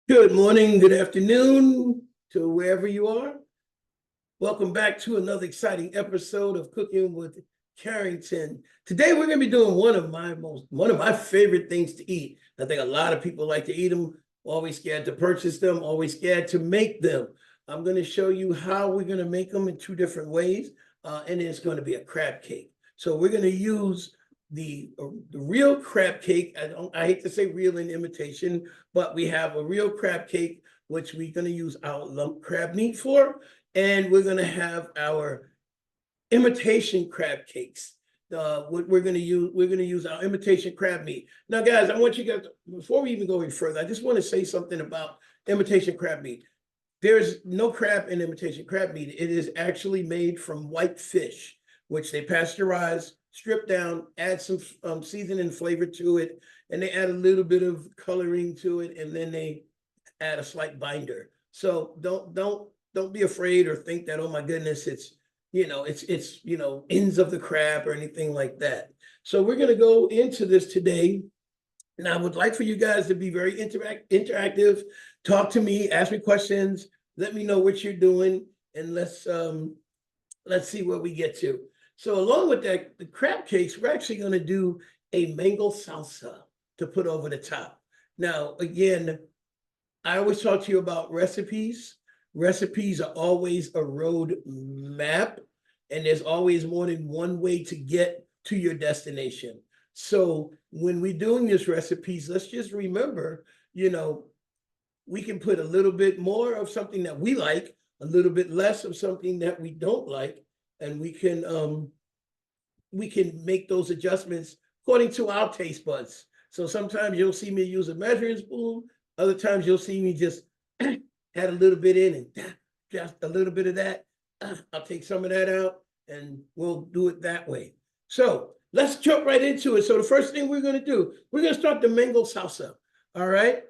Good morning, good afternoon to wherever you are. Welcome back to another exciting episode of Cooking with Carrington. Today we're going to be doing one of my favorite things to eat. I think a lot of people like to eat them, always scared to purchase them, always scared to make them. I'm going to show you how we're going to make them in two different ways, and it's going to be a crab cake. So we're going to use the real crab cake. I hate to say real in imitation, but we have a real crab cake, which we're going to use our lump crab meat for, and we're going to have our imitation crab cakes. We're going to use our imitation crab meat. Now, guys, I want you guys, before we even go any further, I just want to say something about imitation crab meat. There's no crab in imitation crab meat. It is actually made from white fish, which they pasteurize, strip down, add some seasoning flavor to it, and they add a little bit of coloring to it, and then they add a slight binder. So don't be afraid or think that, oh my goodness, it's ends of the crab or anything like that. So we're going to go into this today, and I would like for you guys to be very interactive. Talk to me, ask me questions, let me know what you're doing, and let's see where we get to. So along with that, the crab cakes, we're actually going to do a mango salsa to put over the top. Now, again, I always talk to you about recipes. Recipes are always a road map, and there's always more than one way to get to your destination. So when we're doing these recipes, let's just remember, we can put a little bit more of something that we like, a little bit less of something that we don't like, and we can make those adjustments according to our taste buds. So sometimes you'll see me use a measuring spoon, other times you'll see me just add a little bit in and just a little bit of that. I'll take some of that out and we'll do it that way. So let's jump right into it. So the first thing we're going to do, we're going to start the mango salsa. All right.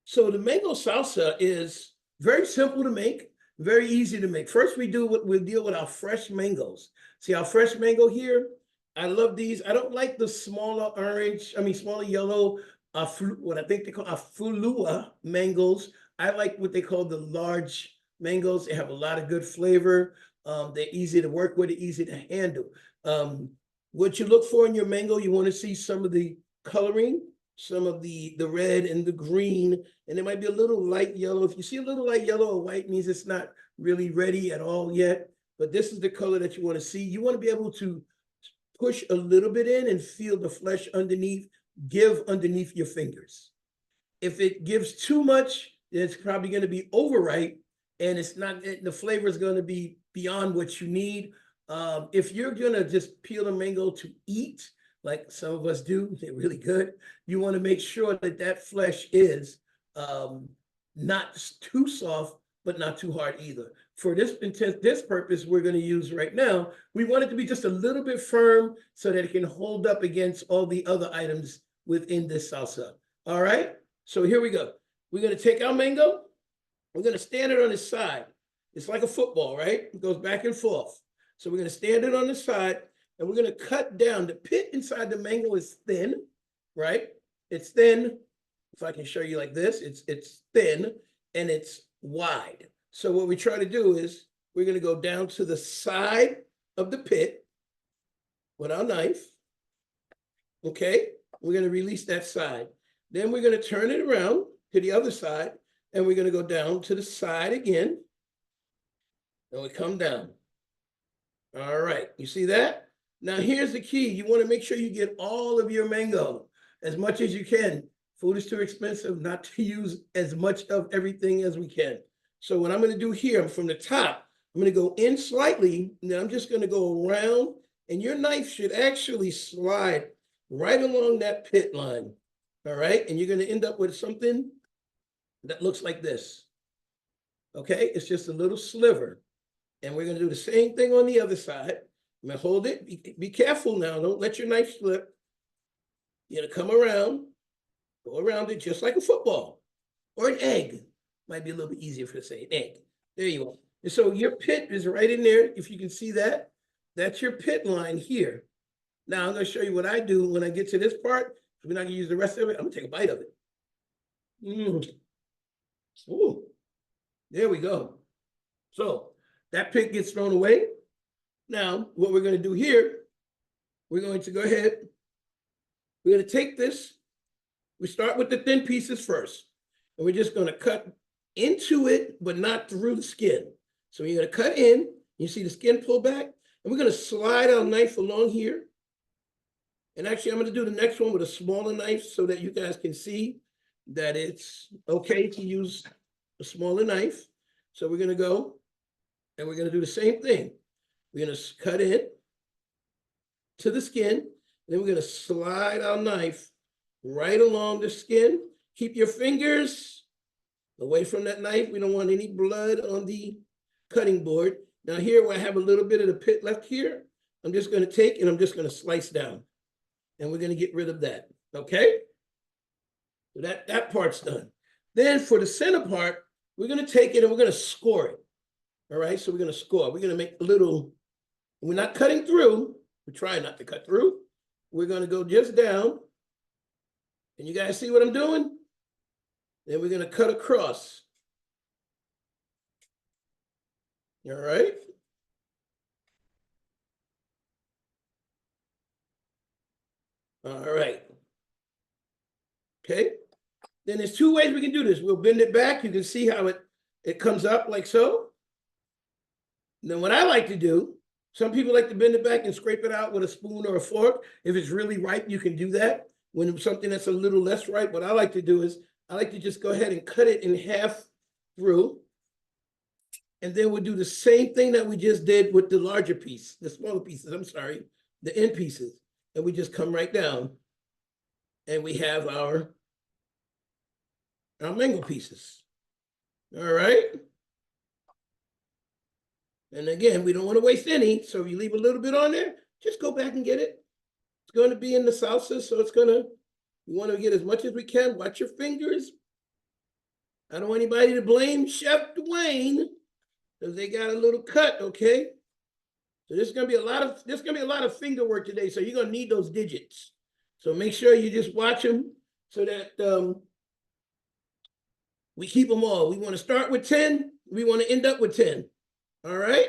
So the mango salsa is very simple to make, very easy to make. First, we'll deal with our fresh mangoes. See our fresh mango here? I love these. I don't like the smaller yellow, what I think they call Fulua mangoes. I like what they call the large mangoes. They have a lot of good flavor. They're easy to work with, easy to handle. What you look for in your mango, you want to see some of the coloring, some of the red and the green, and there might be a little light yellow. If you see a little light yellow or white, means it's not really ready at all yet. But this is the color that you want to see. You want to be able to push a little bit in and feel the flesh underneath, give underneath your fingers. If it gives too much, it's probably going to be overripe, and the flavor is going to be beyond what you need. If you're going to just peel a mango to eat, like some of us do, they're really good. You want to make sure that flesh is not too soft, but not too hard either. For this purpose we're going to use right now, we want it to be just a little bit firm so that it can hold up against all the other items within this salsa. All right, so here we go. We're going to take our mango. We're going to stand it on its side. It's like a football, right? It goes back and forth. So we're going to stand it on the side, and we're going to cut down. The pit inside the mango is thin, right? It's thin. If I can show you like this, it's thin and it's wide. So what we try to do is we're going to go down to the side of the pit with our knife. Okay, we're going to release that side. Then we're going to turn it around to the other side, and we're going to go down to the side again, and we come down. All right, you see that? Now here's the key. You want to make sure you get all of your mango as much as you can. Food is too expensive not to use as much of everything as we can. So what I'm going to do here, from the top, I'm going to go in slightly, and then I'm just going to go around, and your knife should actually slide right along that pit line. All right, and you're going to end up with something that looks like this. Okay, it's just a little sliver. And we're going to do the same thing on the other side. I'm going to hold it. Be careful now. Don't let your knife slip. You're going to come around, go around it just like a football or an egg. Might be a little bit easier for to say an egg. There you are. And so your pit is right in there. If you can see that, that's your pit line here. Now I'm going to show you what I do when I get to this part. We're not going to use the rest of it. I'm going to take a bite of it. Ooh, there we go. So that pig gets thrown away. Now, what we're going to do here, we're going to go ahead. We're going to take this. We start with the thin pieces first. And we're just going to cut into it, but not through the skin. So you're going to cut in. You see the skin pull back. And we're going to slide our knife along here. And actually, I'm going to do the next one with a smaller knife so that you guys can see that it's okay to use a smaller knife. So we're going to go and we're going to do the same thing. We're going to cut in to the skin. Then we're going to slide our knife right along the skin. Keep your fingers away from that knife. We don't want any blood on the cutting board. Now here where I have a little bit of the pit left here, I'm just going to take and I'm just going to slice down. And we're going to get rid of that, okay? So that part's done. Then for the center part, we're going to take it and we're going to score it. All right, so we're going to score. We're going to make a little, we're not cutting through. We're trying not to cut through. We're going to go just down. Can you guys see what I'm doing? Then we're going to cut across. All right. All right. Okay. Then there's two ways we can do this. We'll bend it back. You can see how it comes up like so. And then what I like to do, some people like to bend it back and scrape it out with a spoon or a fork. If it's really ripe, you can do that. When it's something that's a little less ripe, what I like to do is I like to just go ahead and cut it in half through. And then we'll do the same thing that we just did with the larger piece, the smaller pieces, I'm sorry, the end pieces. And we just come right down and we have our mango pieces. All right. And again, we don't want to waste any. So if you leave a little bit on there, just go back and get it. It's going to be in the salsa. So we want to get as much as we can. Watch your fingers. I don't want anybody to blame Chef Dwayne because they got a little cut, okay? So there's gonna be a lot of finger work today. So you're gonna need those digits. So make sure you just watch them so that we keep them all. We want to start with 10. We want to end up with 10. All right.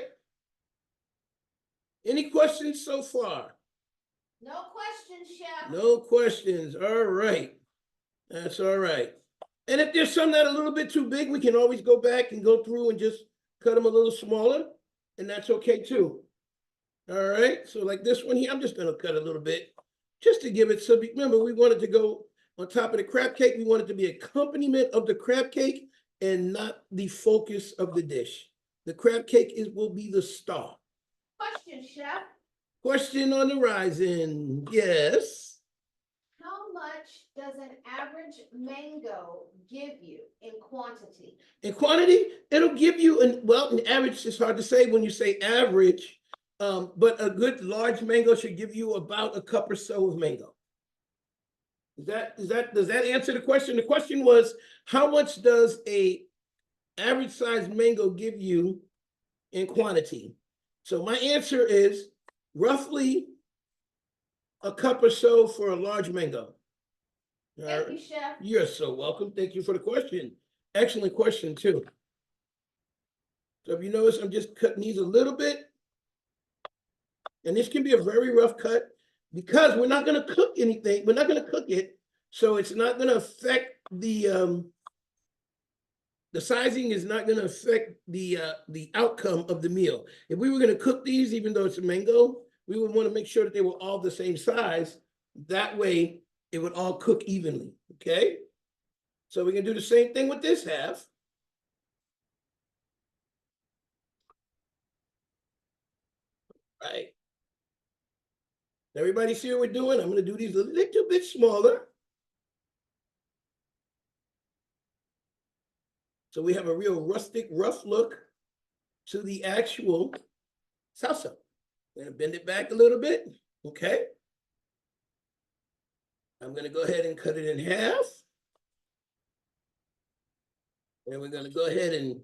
Any questions so far? No questions, Chef. No questions. All right. That's all right. And if there's some that are a little bit too big, we can always go back and go through and just cut them a little smaller. And that's okay too. All right. So like this one here, I'm just going to cut a little bit just to give it some. Remember, we wanted to go on top of the crab cake. We want it to be accompaniment of the crab cake and not the focus of the dish. The crab cake will be the star. Question, Chef. Question on the horizon. Yes. How much does an average mango give you in quantity? In quantity, it'll give you an average is hard to say when you say average, but a good large mango should give you about a cup or so of mango. Does that answer the question? The question was, how much does a average size mango give you in quantity? So my answer is roughly a cup or so for a large mango. Thank you, Chef. You're so welcome. Thank you for the question. Excellent question too. So if you notice, I'm just cutting these a little bit. And this can be a very rough cut because we're not going to cook anything. We're not going to cook it. So it's not going to affect the sizing is not going to affect the outcome of the meal. If we were going to cook these, even though it's a mango, we would want to make sure that they were all the same size. That way it would all cook evenly, okay? So we can do the same thing with this half. All right. Everybody see what we're doing? I'm going to do these a little bit smaller. So we have a real rustic, rough look to the actual salsa. I'm going to bend it back a little bit, okay? I'm going to go ahead and cut it in half. And we're going to go ahead and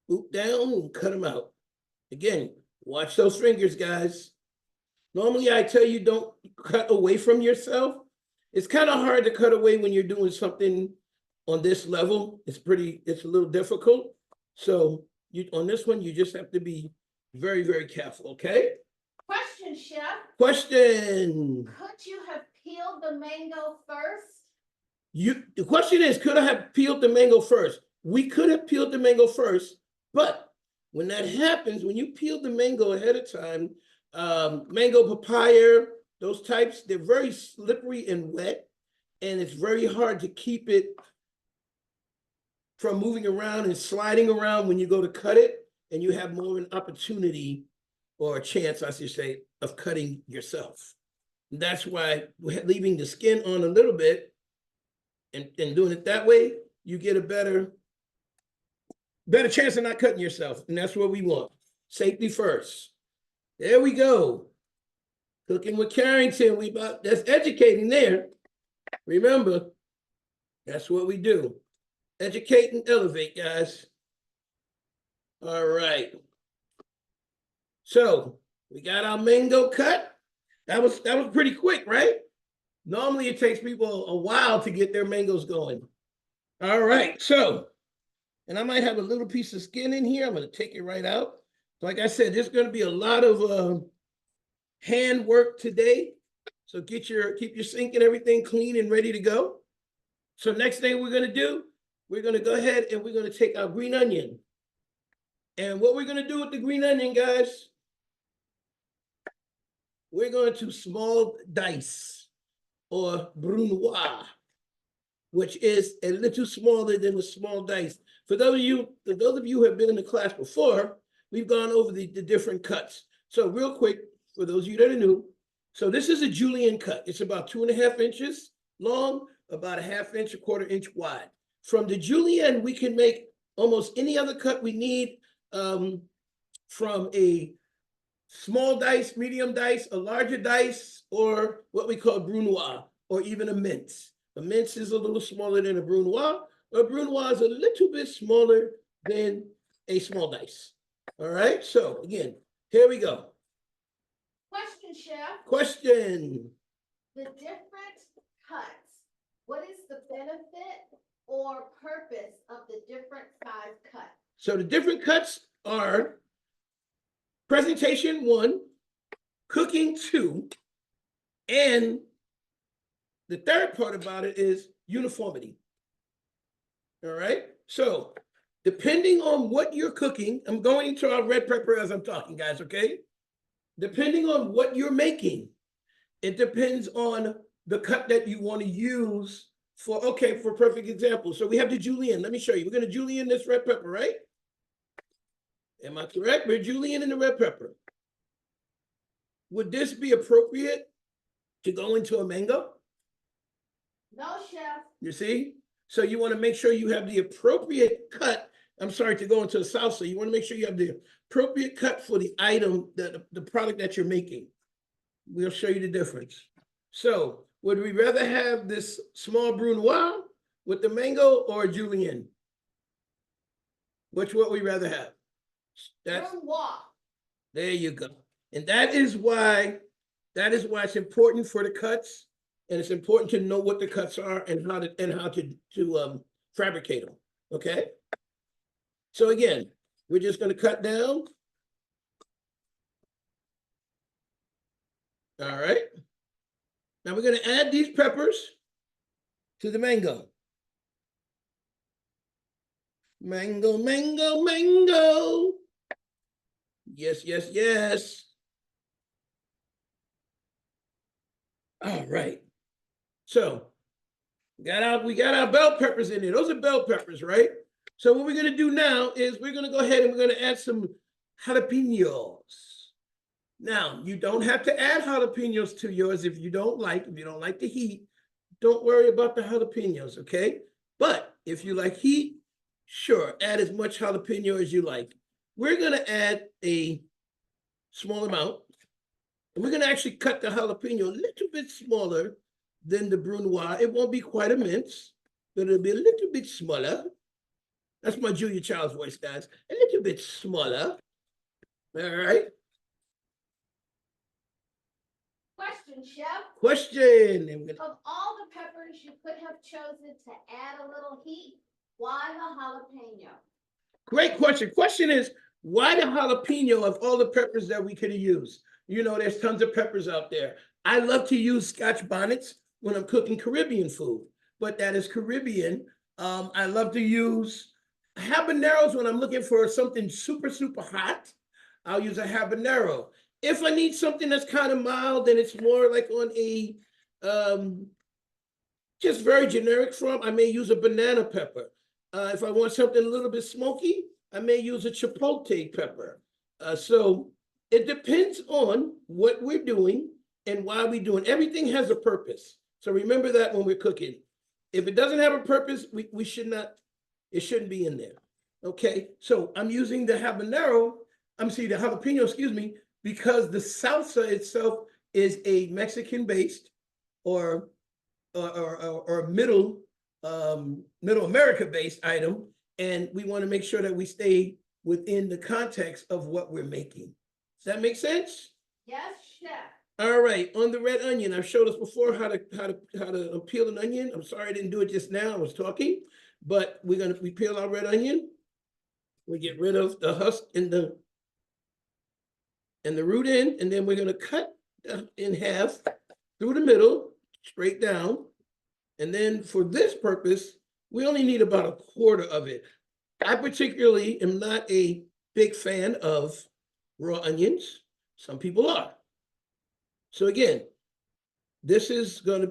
swoop down and cut them out. Again, watch those fingers, guys. Normally, I tell you don't cut away from yourself. It's kind of hard to cut away when you're doing something on this level, it's a little difficult. So on this one, you just have to be very, very careful, okay? Question, Chef. Question. Could you have peeled the mango first? The question is, could I have peeled the mango first? We could have peeled the mango first, but when that happens, when you peel the mango ahead of time, mango, papaya, those types, they're very slippery and wet, and it's very hard to keep it from moving around and sliding around when you go to cut it, and you have more of an opportunity or a chance, I should say, of cutting yourself. That's why leaving the skin on a little bit and doing it that way, you get a better chance of not cutting yourself. And that's what we want. Safety first. There we go. Cooking with Carrington. That's educating there. Remember, that's what we do. Educate and elevate, guys. All right. So we got our mango cut. That was pretty quick, right? Normally it takes people a while to get their mangoes going. All right, so, and I might have a little piece of skin in here. I'm going to take it right out. Like I said, there's going to be a lot of hand work today. So keep your sink and everything clean and ready to go. So next thing we're going to do, we're going to go ahead and we're going to take our green onion. And what we're going to do with the green onion, guys, we're going to small dice or brunoise, which is a little smaller than the small dice. For those of you who have been in the class before, we've gone over the different cuts. So real quick, for those of you that are new, so this is a julienne cut. It's about 2.5 inches long, about 1/2 inch, 1/4 inch wide. From the julienne, we can make almost any other cut we need, from a small dice, medium dice, a larger dice, or what we call brunoise, or even a mince. A mince is a little smaller than a brunoise. A brunoise is a little bit smaller than a small dice. All right, so again, here we go. Question, Chef. Question. The different cuts, what is the benefit or purpose of the different size cut? So the different cuts are presentation 1, cooking 2, and the third part about it is uniformity. All right. So depending on what you're cooking, I'm going into our red pepper as I'm talking, guys, okay? Depending on what you're making, it depends on the cut that you want to use for perfect example. So we have the julienne. Let me show you. We're going to julienne this red pepper, right? Am I correct? We're julienne in the red pepper. Would this be appropriate to go into a mango? No, Chef. You see? So you want to make sure you have the appropriate cut. I'm sorry, to go into a salsa. You want to make sure you have the appropriate cut for the item, the product that you're making. We'll show you the difference. So would we rather have this small brunoise with the mango or julienne? Which would we rather have? Brunoise. There you go. And that is why it's important for the cuts, and it's important to know what the cuts are and how to fabricate them. Okay. So again, we're just going to cut down. All right. Now we're going to add these peppers to the mango. Mango, mango, mango. Yes, yes, yes. All right. So we got our bell peppers in there. Those are bell peppers, right? So what we're going to do now is we're going to go ahead and we're going to add some jalapenos. Now, you don't have to add jalapenos to yours if you don't like the heat. Don't worry about the jalapenos, okay? But if you like heat, sure, add as much jalapeno as you like. We're going to add a small amount. And we're going to actually cut the jalapeno a little bit smaller than the brunoise. It won't be quite a mince, but it'll be a little bit smaller. That's my Julia Child's voice, guys. A little bit smaller. All right. Question, question, Chef. Question. And we're gonna- Of all the peppers you could have chosen to add a little heat, why the jalapeno? Great question. Question is, why the jalapeno of all the peppers that we could have used? You know, there's tons of peppers out there. I love to use Scotch bonnets when I'm cooking Caribbean food, but that is Caribbean. I love to use habaneros when I'm looking for something super, super hot. I'll use a habanero. If I need something that's kind of mild, then it's more like on a just very generic form, I may use a banana pepper. If I want something a little bit smoky, I may use a chipotle pepper. So it depends on what we're doing and why we're doing. Everything has a purpose. So remember that when we're cooking. If it doesn't have a purpose, we should not, it shouldn't be in there. Okay, so I'm using the habanero, the jalapeno, excuse me, because the salsa itself is a Mexican-based or middle America-based item, and we want to make sure that we stay within the context of what we're making. Does that make sense? Yes, Chef. All right, on the red onion, I've showed us before how to peel an onion. I'm sorry I didn't do it just now. I was talking, but we peel our red onion. We get rid of the husk and the root end, and then we're gonna cut in half through the middle, straight down. And then for this purpose, we only need about a quarter of it. I particularly am not a big fan of raw onions. Some people are. So again, this is where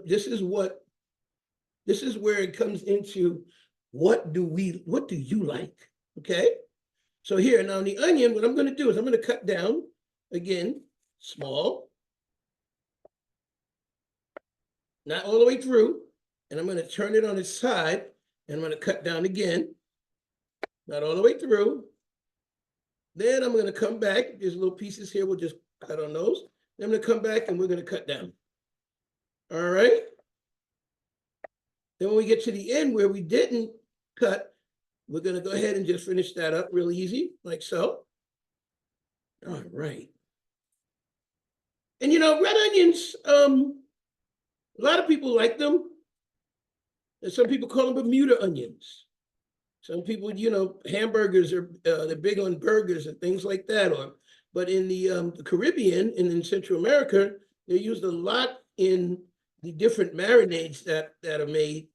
it comes into what do you like? Okay. So here, now the onion, what I'm going to do is I'm going to cut down again, small, not all the way through. And I'm going to turn it on its side and I'm going to cut down again, not all the way through. Then I'm going to come back. There's little pieces here. We'll just cut on those. Then I'm going to come back and we're going to cut down. All right. Then when we get to the end where we didn't cut, we're going to go ahead and just finish that up real easy, like so. All right. And you know, red onions, a lot of people like them. And some people call them Bermuda onions. Some people, you know, hamburgers are they're big on burgers and things like that. But in the Caribbean and in Central America, they're used a lot in the different marinades that are made.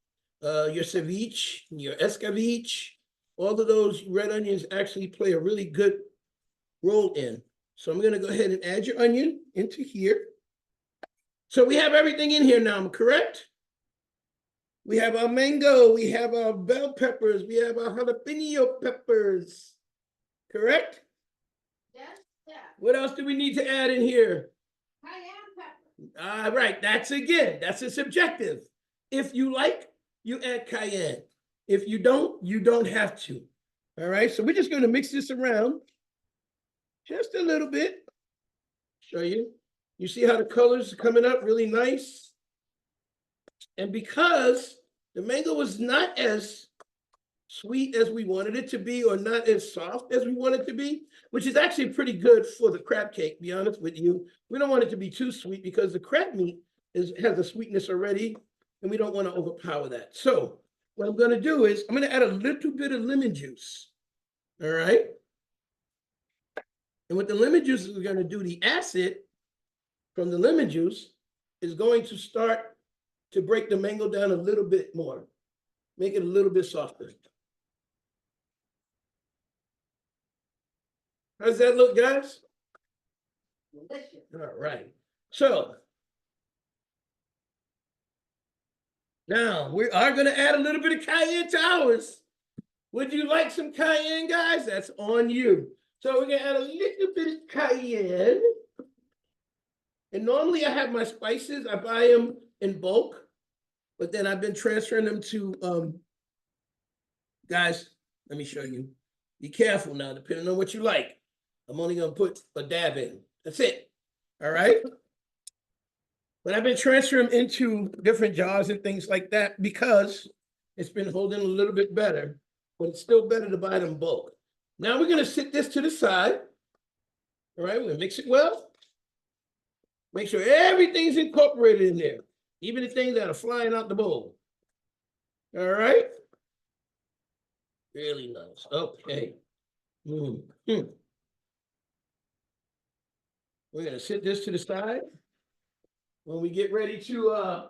Your ceviche, your escabeche, all of those red onions actually play a really good role in. So I'm going to go ahead and add your onion into here. So we have everything in here now, correct? We have our mango, we have our bell peppers, we have our jalapeno peppers, correct? Yes, Chef. What else do we need to add in here? Cayenne pepper. All right, that's a subjective. If you like, you add cayenne. If you don't have to. All right, so we're just going to mix this around just a little bit. Show you. You see how the colors are coming up really nice? And because the mango was not as sweet as we wanted it to be, or not as soft as we want it to be, which is actually pretty good for the crab cake, to be honest with you. We don't want it to be too sweet because the crab meat has a sweetness already, and we don't want to overpower that. So what I'm going to do is I'm going to add a little bit of lemon juice. All right. And with the lemon juice, we're going to do the acid from the lemon juice is going to start to break the mango down a little bit more, make it a little bit softer. How does that look, guys? Delicious. All right. So now we are going to add a little bit of cayenne to ours. Would you like some cayenne, guys? That's on you. So we're going to add a little bit of cayenne. And normally I have my spices, I buy them in bulk, but then I've been transferring them to, guys, let me show you. Be careful now, depending on what you like. I'm only going to put a dab in. That's it. All right. But I've been transferring them into different jars and things like that because it's been holding a little bit better, but it's still better to buy them bulk. Now we're going to sit this to the side. All right. We're going to mix it well. Make sure everything's incorporated in there, even the things that are flying out the bowl. All right. Really nice. Okay. We're gonna sit this to the side. When we get ready to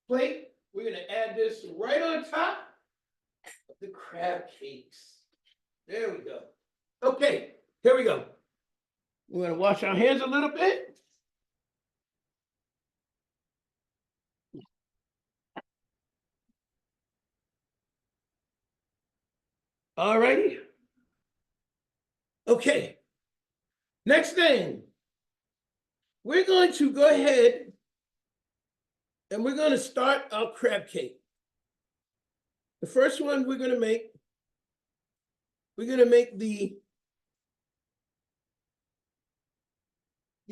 plate, we're gonna add this right on top of the crab cakes. There we go. Okay, here we go. We're gonna wash our hands a little bit. All righty. Okay. Next thing, we're going to go ahead and we're going to start our crab cake. The first one we're going to make the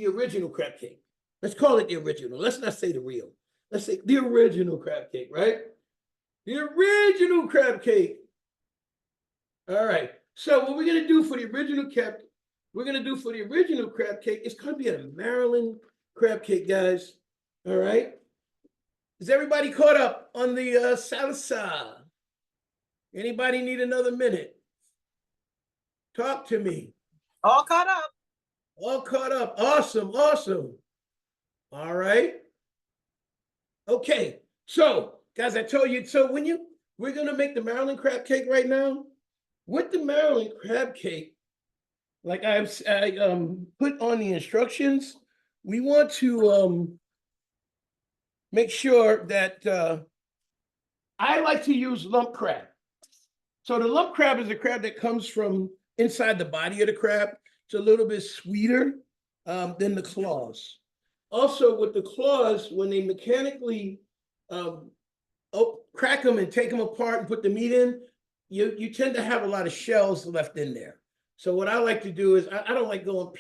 original crab cake. Let's call it the original. Let's not say the real. Let's say the original crab cake, right? The original crab cake. All right. So what we're going to do for the original crab cake, it's going to be a Maryland crab cake, guys. All right. Is everybody caught up on the salsa? Anybody need another minute? Talk to me. All caught up. All caught up. Awesome. Awesome. All right. Okay. So, guys, I told you, so we're going to make the Maryland crab cake right now. With the Maryland crab cake, like I put on the instructions, we want to make sure that I like to use lump crab. So the lump crab is a crab that comes from inside the body of the crab. It's a little bit sweeter than the claws. Also, with the claws, when they mechanically crack them and take them apart and put the meat in, you tend to have a lot of shells left in there. So what I like to do is I don't like going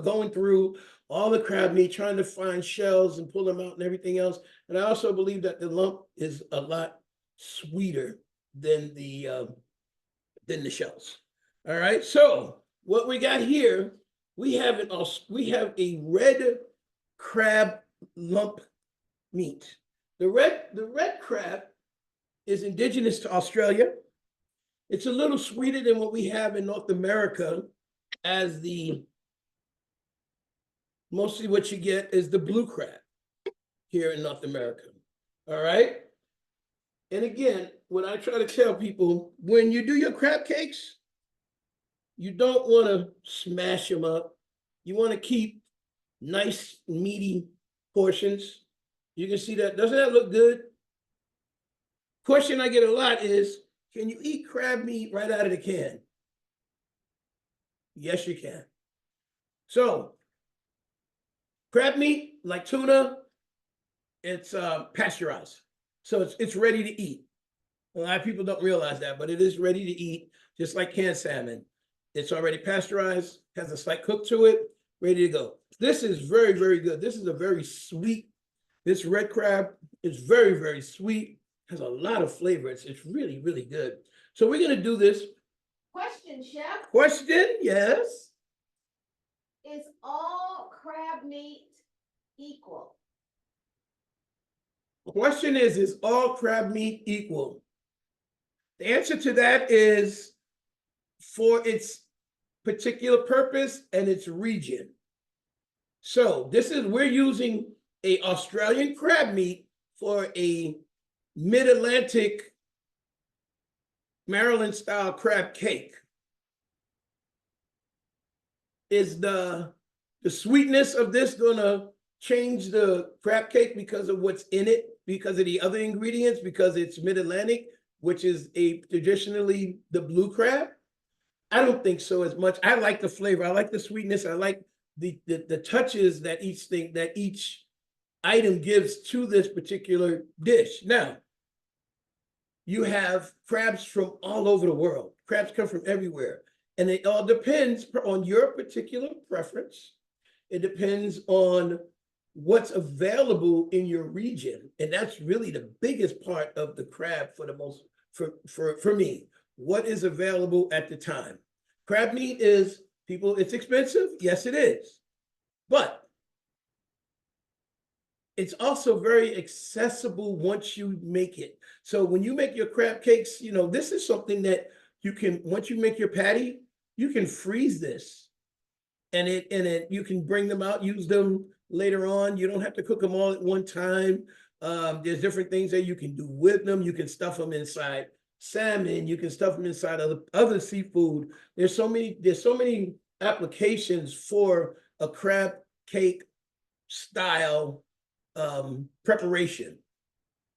going through all the crab meat, trying to find shells and pull them out and everything else. And I also believe that the lump is a lot sweeter than the shells. All right. So what we got here, we have a red crab lump meat. The red crab is indigenous to Australia. It's a little sweeter than what we have in North America, as mostly what you get is the blue crab here in North America. All right. And again, when I try to tell people, when you do your crab cakes, you don't want to smash them up. You want to keep nice, meaty portions. You can see that. Doesn't that look good? Question I get a lot is, can you eat crab meat right out of the can? Yes, you can. So, crab meat, like tuna, it's pasteurized. So it's ready to eat. A lot of people don't realize that, but it is ready to eat, just like canned salmon. It's already pasteurized, has a slight cook to it, ready to go. This is very, very good. This is a very sweet, this red crab is very, very sweet, has a lot of flavor. It's really, really good. So we're going to do this. Question, Chef. Question, yes. Is all crab meat equal? Question is all crab meat equal? The answer to that is for its particular purpose and its region. So we're using a Australian crab meat for a mid-Atlantic Maryland style crab cake. Is the sweetness of this gonna change the crab cake because of what's in it, because of the other ingredients, because it's mid-Atlantic, which is traditionally the blue crab? I don't think so as much. I like the flavor. I like the sweetness. I like the touches that each item gives to this particular dish. Now, you have crabs from all over the world. Crabs come from everywhere. And it all depends on your particular preference. It depends on what's available in your region. And that's really the biggest part of the crab for me. What is available at the time? Crab meat it's expensive. Yes, it is. But it's also very accessible once you make it. So when you make your crab cakes, you know, this is something that you can, once you make your patty, you can freeze this and you can bring them out, use them later on. You don't have to cook them all at one time. There's different things that you can do with them. You can stuff them inside salmon. You can stuff them inside other seafood. There's so many applications for a crab cake style preparation.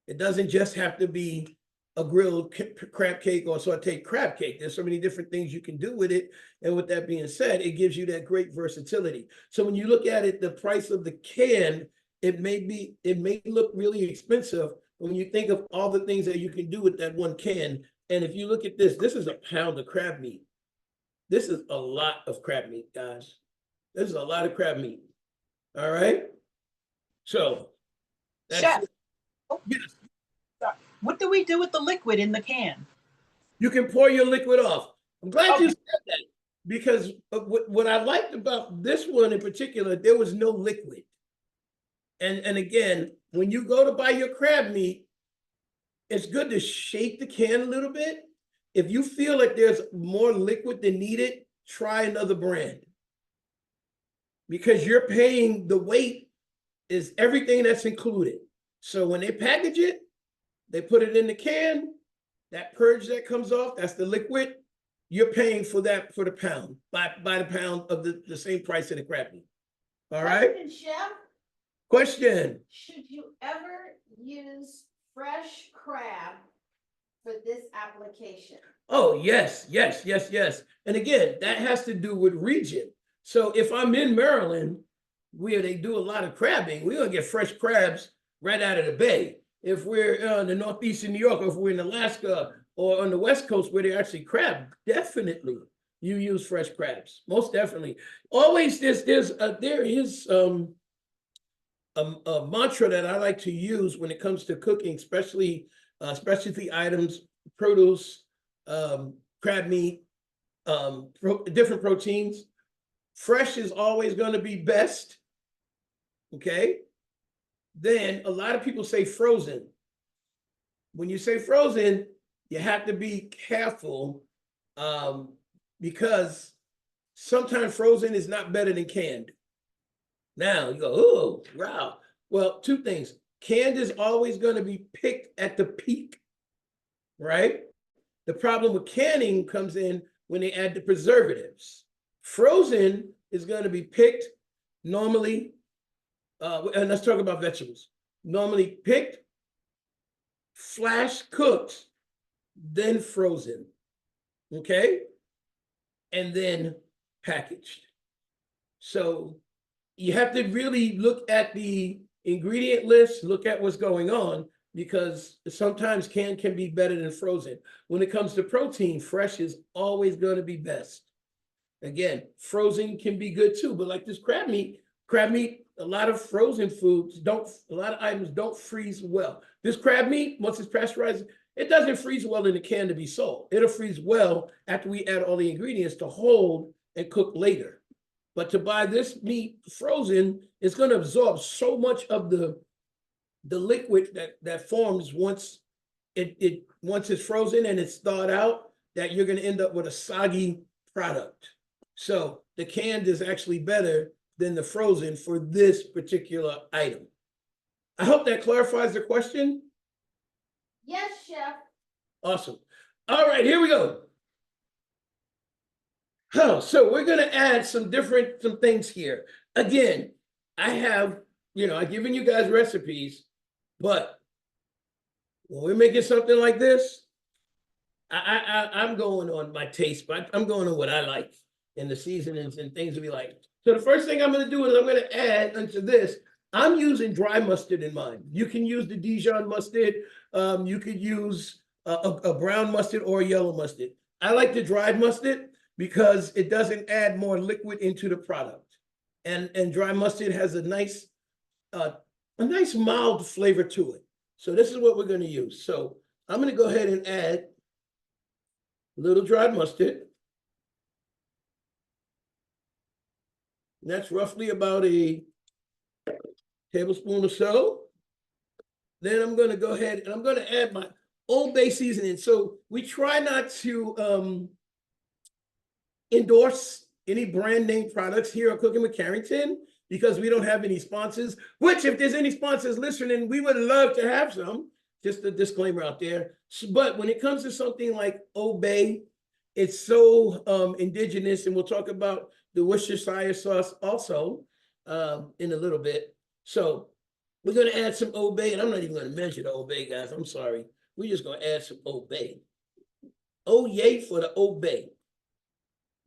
It doesn't just have to be a grilled crab cake or sauteed crab cake. There's so many different things you can do with it. And with that being said, it gives you that great versatility. So when you look at it, the price of the can, it may look really expensive, but when you think of all the things that you can do with that one can, and if you look at this is a pound of crab meat. This is a lot of crab meat, guys. This is a lot of crab meat. All right. So that's Chef, it. Yes. what do we do with the liquid in the can? You can pour your liquid off. I'm glad you Okay. said that because what I liked about this one in particular, there was no liquid. And again, when you go to buy your crab meat, it's good to shake the can a little bit. If you feel like there's more liquid than needed, try another brand. Because you're paying, the weight is everything that's included. So when they package it, they put it in the can, that purge that comes off, that's the liquid, you're paying for that for the pound, by the pound of the same price of the crab meat. All right? Question, Chef, Question. should you ever use fresh crab for this application? Oh, yes. And again, that has to do with region. So if I'm in Maryland, where they do a lot of crabbing, we're gonna get fresh crabs right out of the bay. If we're in the Northeast of New York, or if we're in Alaska or on the West Coast where they actually crab, definitely you use fresh crabs. Most definitely. Always there is a mantra that I like to use when it comes to cooking, especially specialty items, produce, crab meat, different proteins. Fresh is always going to be best. Okay. Then a lot of people say frozen. When you say frozen, you have to be careful because sometimes frozen is not better than canned. Now you go, oh, wow. Well, two things. Canned is always going to be picked at the peak, right? The problem with canning comes in when they add the preservatives. Frozen is going to be picked normally, and let's talk about vegetables. Normally picked, flash cooked, then frozen, okay? And then packaged. So you have to really look at the ingredient list, look at what's going on, because sometimes canned can be better than frozen. When it comes to protein, fresh is always going to be best. Again, frozen can be good too, but like this crab meat, a lot of frozen foods a lot of items don't freeze well. This crab meat, once it's pasteurized, it doesn't freeze well in the can to be sold. It'll freeze well after we add all the ingredients to hold and cook later. But to buy this meat frozen, it's going to absorb so much of the liquid that forms once it's frozen and it's thawed out, that you're going to end up with a soggy product. So the canned is actually better than the frozen for this particular item. I hope that clarifies the question. Yes, Chef. Awesome. All right, here we go. So we're going to add some things here. Again, I've given you guys recipes, but when we're making something like this, I'm going on my taste, but I'm going on what I like and the seasonings and things we like. So the first thing I'm going to do is I'm going to add into this. I'm using dry mustard in mine. You can use the Dijon mustard. You could use a brown mustard or a yellow mustard. I like the dried mustard because it doesn't add more liquid into the product. And dry mustard has a nice mild flavor to it. So this is what we're going to use. So I'm going to go ahead and add a little dried mustard. And that's roughly about a tablespoon or so. Then I'm going to go ahead and I'm going to add my Old Bay seasoning. So we try not to endorse any brand name products here at Cooking with Carrington because we don't have any sponsors, which if there's any sponsors listening, we would love to have some. Just a disclaimer out there. But when it comes to something like Old Bay, it's so indigenous, and we'll talk about the Worcestershire sauce also in a little bit. So we're going to add some Old Bay, and I'm not even going to measure the Old Bay, guys. I'm sorry. We're just going to add some Old Bay. Oh, yay for the Old Bay.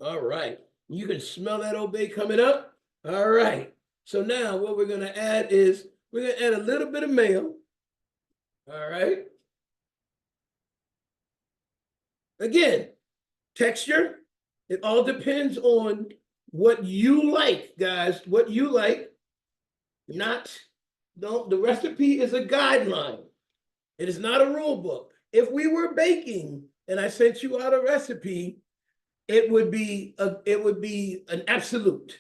All right. You can smell that Old Bay coming up. All right. So now what we're going to add is we're going to add a little bit of mayo. All right. Again, texture. It all depends on what you like, guys. What you like. The recipe is a guideline. It is not a rule book. If we were baking and I sent you out a recipe, it would be an absolute.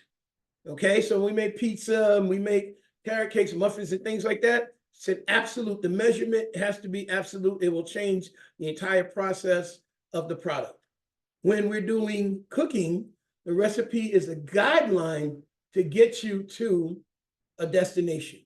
Okay, so we make pizza and we make carrot cakes, muffins, and things like that. It's an absolute. The measurement has to be absolute. It will change the entire process of the product. When we're doing cooking, the recipe is a guideline to get you to a destination.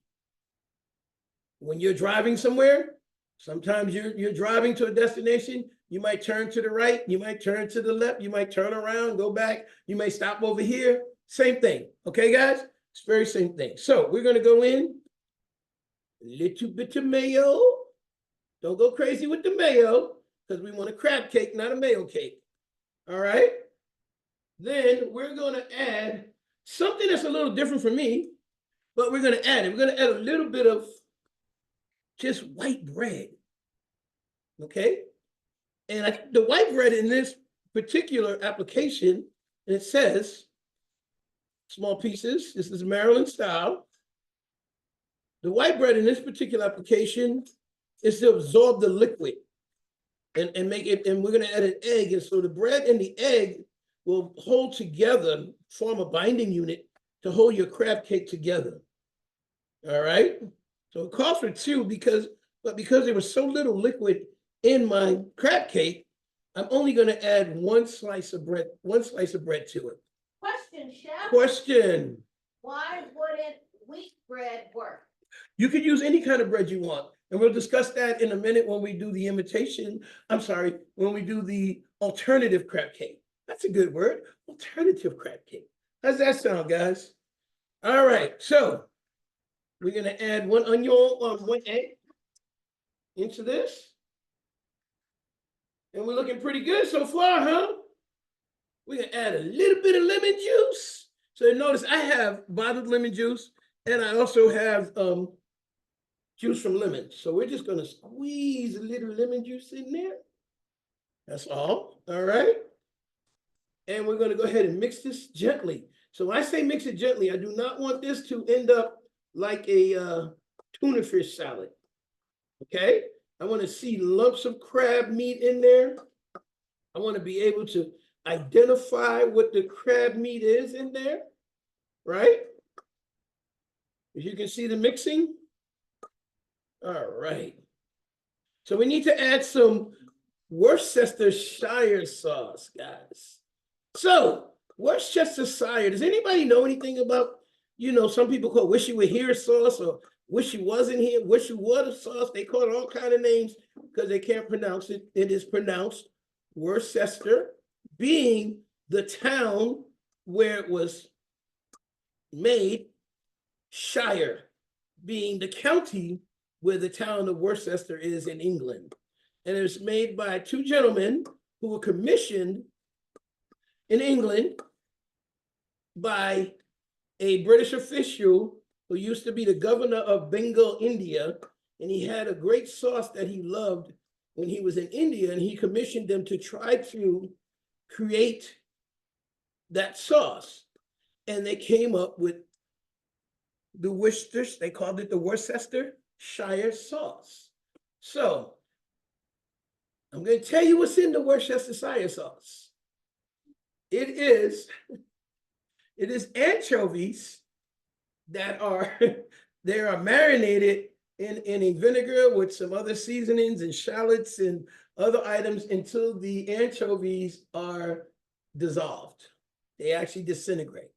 When you're driving somewhere, sometimes you're driving to a destination, you might turn to the right, you might turn to the left, you might turn around, go back, you may stop over here. Same thing. Okay, guys? It's very same thing. So we're going to go in a little bit of mayo. Don't go crazy with the mayo because we want a crab cake, not a mayo cake. All right? Then we're going to add something that's a little different for me, but we're going to add it. We're going to add a little bit of just white bread. Okay? And the white bread in this particular application, it says small pieces. This is Maryland style. The white bread in this particular application is to absorb the liquid and make it, and we're going to add an egg. And so the bread and the egg will hold together, form a binding unit to hold your crab cake together. All right. So it calls for two because there was so little liquid in my crab cake, I'm only going to add one slice of bread to it. Question, chef. Question. Why wouldn't wheat bread work? You could use any kind of bread you want. And we'll discuss that in a minute when we do the when we do the alternative crab cake. That's a good word. Alternative crab cake. How's that sound, guys? All right. So we're going to add one onion or one egg into this. And we're looking pretty good so far, huh? We're going to add a little bit of lemon juice. So notice I have bottled lemon juice and I also have juice from lemon. So we're just going to squeeze a little lemon juice in there. That's all. All right. And we're going to go ahead and mix this gently. So when I say mix it gently, I do not want this to end up like a tuna fish salad. Okay. I want to see lumps of crab meat in there. I want to be able to identify what the crab meat is in there. Right. As you can see the mixing. All right. So we need to add some Worcestershire sauce, guys. So Worcestershire, does anybody know anything about, some people call wish you were here sauce or wish you wasn't here, wish you was sauce. They call it all kind of names because they can't pronounce it. It is pronounced Worcester, being the town where it was made, shire being the county where the town of Worcester is in England. And it was made by two gentlemen who were commissioned in England by a British official who used to be the governor of Bengal, India. And he had a great sauce that he loved when he was in India, and he commissioned them to try to create that sauce. And they came up with the Worcester, they called it the Worcestershire sauce. So I'm going to tell you what's in the Worcestershire sauce. It is anchovies that are They are marinated in a vinegar with some other seasonings and shallots and other items until the anchovies are dissolved. They actually disintegrate.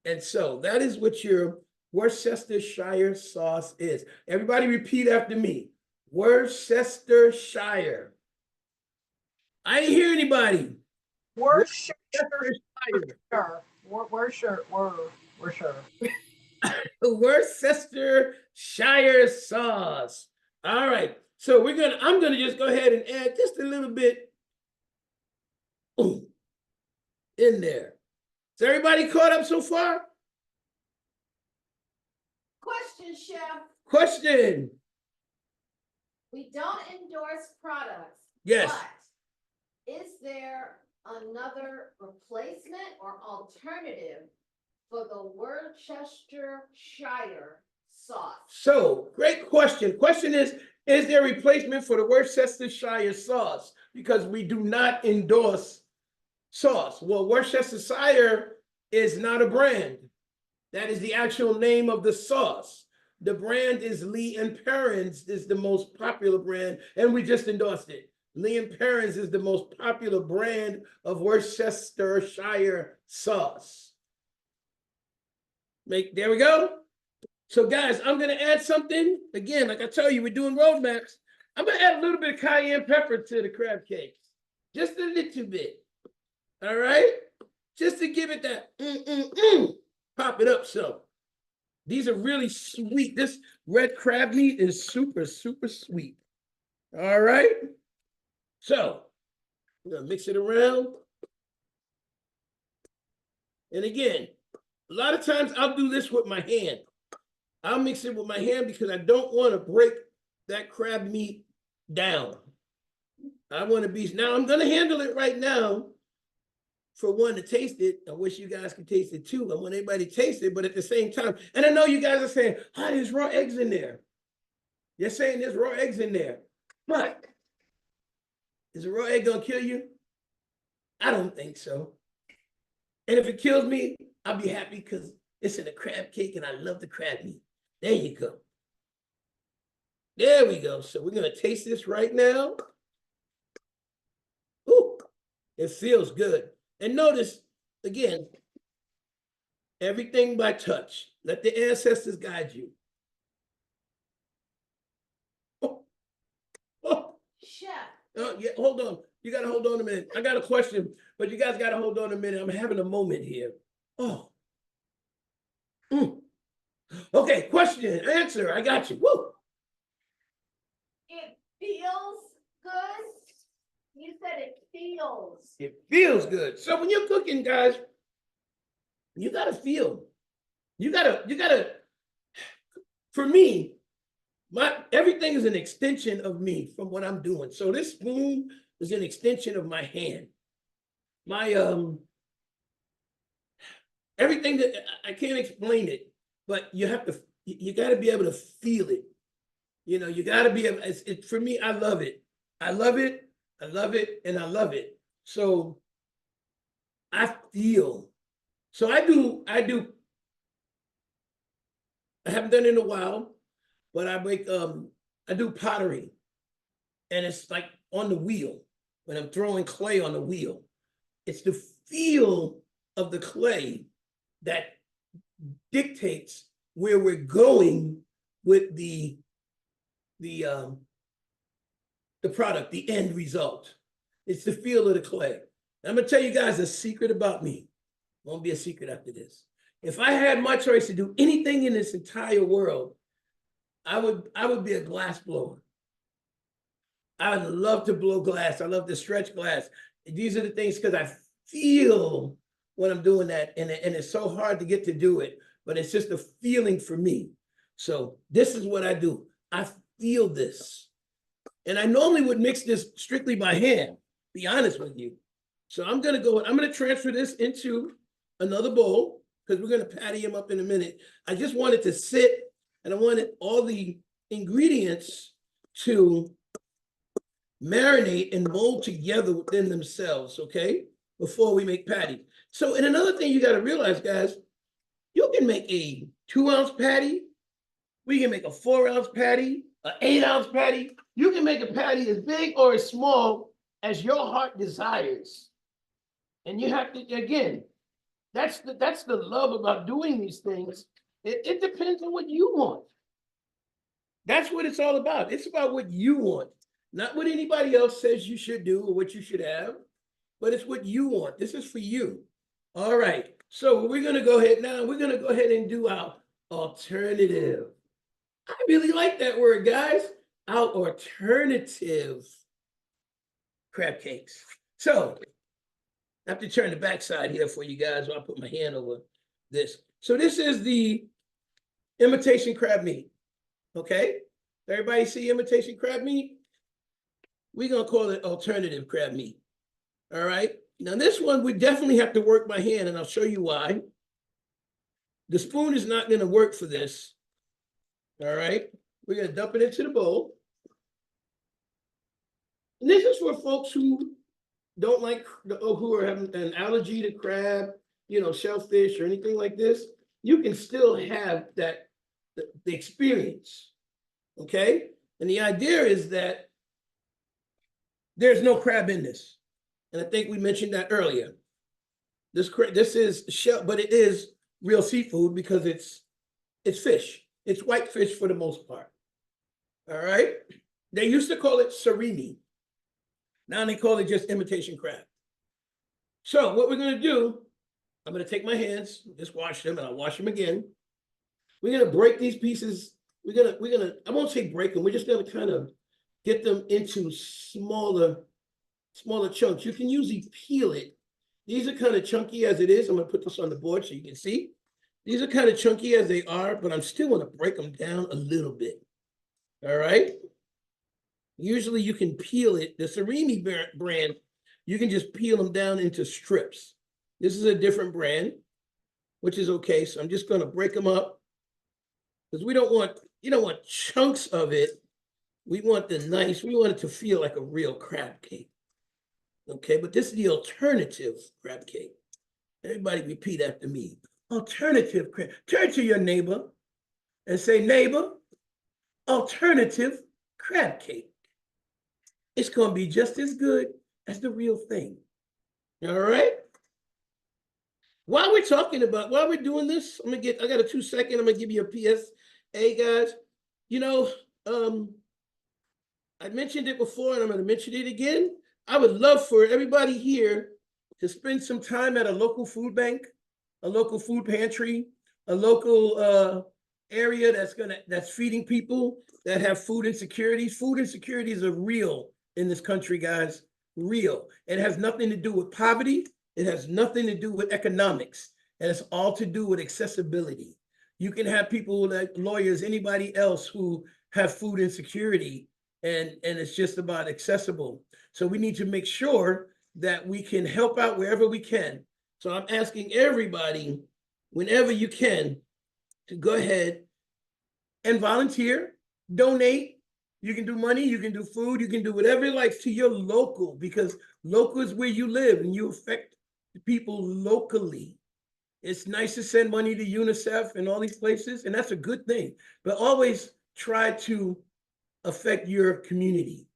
And so that is what your Worcestershire sauce is. Everybody repeat after me. Worcestershire. I didn't hear anybody. Worcestershire. Worcestershire sauce. All right. So I'm gonna just go ahead and add just a little bit in there. Is everybody caught up so far? Question, Chef. Question. We don't endorse products. Yes. But is there another replacement or alternative for the Worcestershire sauce? So, great question. Question is there a replacement for the Worcestershire sauce? Because we do not endorse sauce. Well, Worcestershire is not a brand. That is the actual name of the sauce. The brand is Lee and Perrins is the most popular brand, and we just endorsed it. Lee and Perrins is the most popular brand of Worcestershire sauce. There we go. So guys, I'm gonna add something. Again, like I tell you, we're doing roadmaps. I'm gonna add a little bit of cayenne pepper to the crab cakes. Just a little bit. All right? Just to give it that pop it up so. These are really sweet. This red crab meat is super, super sweet. All right? So, I'm gonna mix it around. And again, a lot of times I'll do this with my hand. I'll mix it with my hand because I don't want to break that crab meat down. I want to be, now I'm gonna handle it right now for one to taste it. I wish you guys could taste it too. I want everybody to taste it, but at the same time, and I know you guys are saying, oh, there's raw eggs in there. You're saying there's raw eggs in there, but is a raw egg gonna kill you? I don't think so. And if it kills me, I'll be happy because it's in a crab cake and I love the crab meat. There you go. There we go. So we're gonna taste this right now. Ooh, it feels good. And notice, again, everything by touch. Let the ancestors guide you. Oh, oh. Chef. Oh, yeah, hold on. You got to hold on a minute. I got a question, but you guys got to hold on a minute. I'm having a moment here. Oh. Okay, question, answer. I got you. Woo. It feels good. You said it feels. It feels good. So when you're cooking, guys, you got to feel. You got to, for me, everything is an extension of me from what I'm doing. So this spoon is an extension of my hand. My everything that I can't explain it, but you got to be able to feel it. You know, you got to be able. For me, I love it. I love it. I love it, and I love it. So I feel. So I do. I haven't done it in a while. But I do pottery, and it's like on the wheel, when I'm throwing clay on the wheel. It's the feel of the clay that dictates where we're going with the product, the end result. It's the feel of the clay. And I'm gonna tell you guys a secret about me. Won't be a secret after this. If I had my choice to do anything in this entire world, I would be a glass blower. I would love to blow glass. I love to stretch glass. These are the things because I feel when I'm doing that, and it's so hard to get to do it, but it's just a feeling for me. So this is what I do. I feel this. And I normally would mix this strictly by hand, be honest with you. So I'm gonna transfer this into another bowl because we're gonna patty him up in a minute. I just want it to sit. And I wanted all the ingredients to marinate and mold together within themselves, okay? Before we make patties. So, and another thing you got to realize, guys, you can make a 2-ounce patty We can make a 4-ounce patty, an 8-ounce patty. You can make a patty as big or as small as your heart desires. And you have to, again, that's the love about doing these things. It depends on what you want. That's what it's all about. It's about what you want, not what anybody else says you should do or what you should have, but it's what you want. This is for you. All right. So we're going to go ahead now. We're going to go ahead and do our alternative. I really like that word, guys. Our alternative crab cakes. So I have to turn the backside here for you guys while I put my hand over this. So this is the imitation crab meat. Okay? Everybody see imitation crab meat? We're going to call it alternative crab meat. All right? Now this one, we definitely have to work by hand, and I'll show you why. The spoon is not going to work for this. All right? We're going to dump it into the bowl. And this is for folks who don't like, who are having an allergy to crab, shellfish or anything like this. You can still have that, the experience. Okay? And the idea is that there's no crab in this. And I think we mentioned that earlier. This is shell, but it is real seafood because it's fish. It's white fish for the most part. All right? They used to call it surimi. Now they call it just imitation crab. So what we're going to do, I'm going to take my hands, just wash them, and I'll wash them again. We're going to break these pieces. We're gonna, I won't say break them. We're just going to kind of get them into smaller chunks. You can usually peel it. These are kind of chunky as it is. I'm going to put this on the board so you can see. These are kind of chunky as they are, but I'm still going to break them down a little bit. All right? Usually you can peel it. The surimi brand, you can just peel them down into strips. This is a different brand, which is okay. So I'm just going to break them up because we don't want, you don't want chunks of it. We want we want it to feel like a real crab cake. Okay, but this is the alternative crab cake. Everybody repeat after me. Alternative crab. Turn to your neighbor and say, neighbor, alternative crab cake. It's going to be just as good as the real thing. All right? While we're doing this, I got a 2-second, I'm going to give you a PSA, guys. I mentioned it before and I'm going to mention it again. I would love for everybody here to spend some time at a local food bank, a local food pantry, a local area that's feeding people that have food insecurities. Food insecurities are real in this country, guys, real. It has nothing to do with poverty. It has nothing to do with economics. And it's all to do with accessibility. You can have people like lawyers, anybody else who have food insecurity, and it's just about accessible. So we need to make sure that we can help out wherever we can. So I'm asking everybody, whenever you can, to go ahead and volunteer, donate. You can do money, you can do food, you can do whatever it likes to your local, because local is where you live and you affect the people locally. It's nice to send money to UNICEF and all these places, and that's a good thing. But always try to affect your community.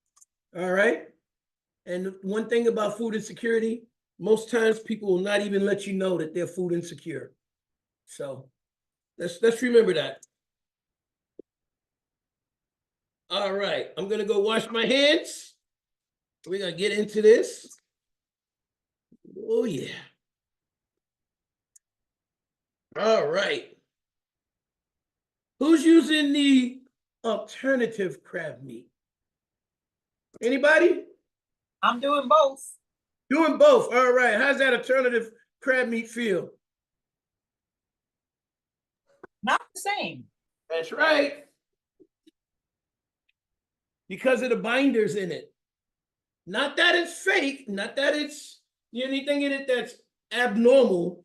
All right? And one thing about food insecurity, most times people will not even let you know that they're food insecure. So let's remember that. All right, I'm gonna go wash my hands. We're gonna get into this. Oh yeah. All right. Who's using the alternative crab meat? Anybody? I'm doing both. Doing both. All right. How's that alternative crab meat feel? Not the same. That's right. Because of the binders in it. Not that it's fake, not that it's anything in it that's abnormal,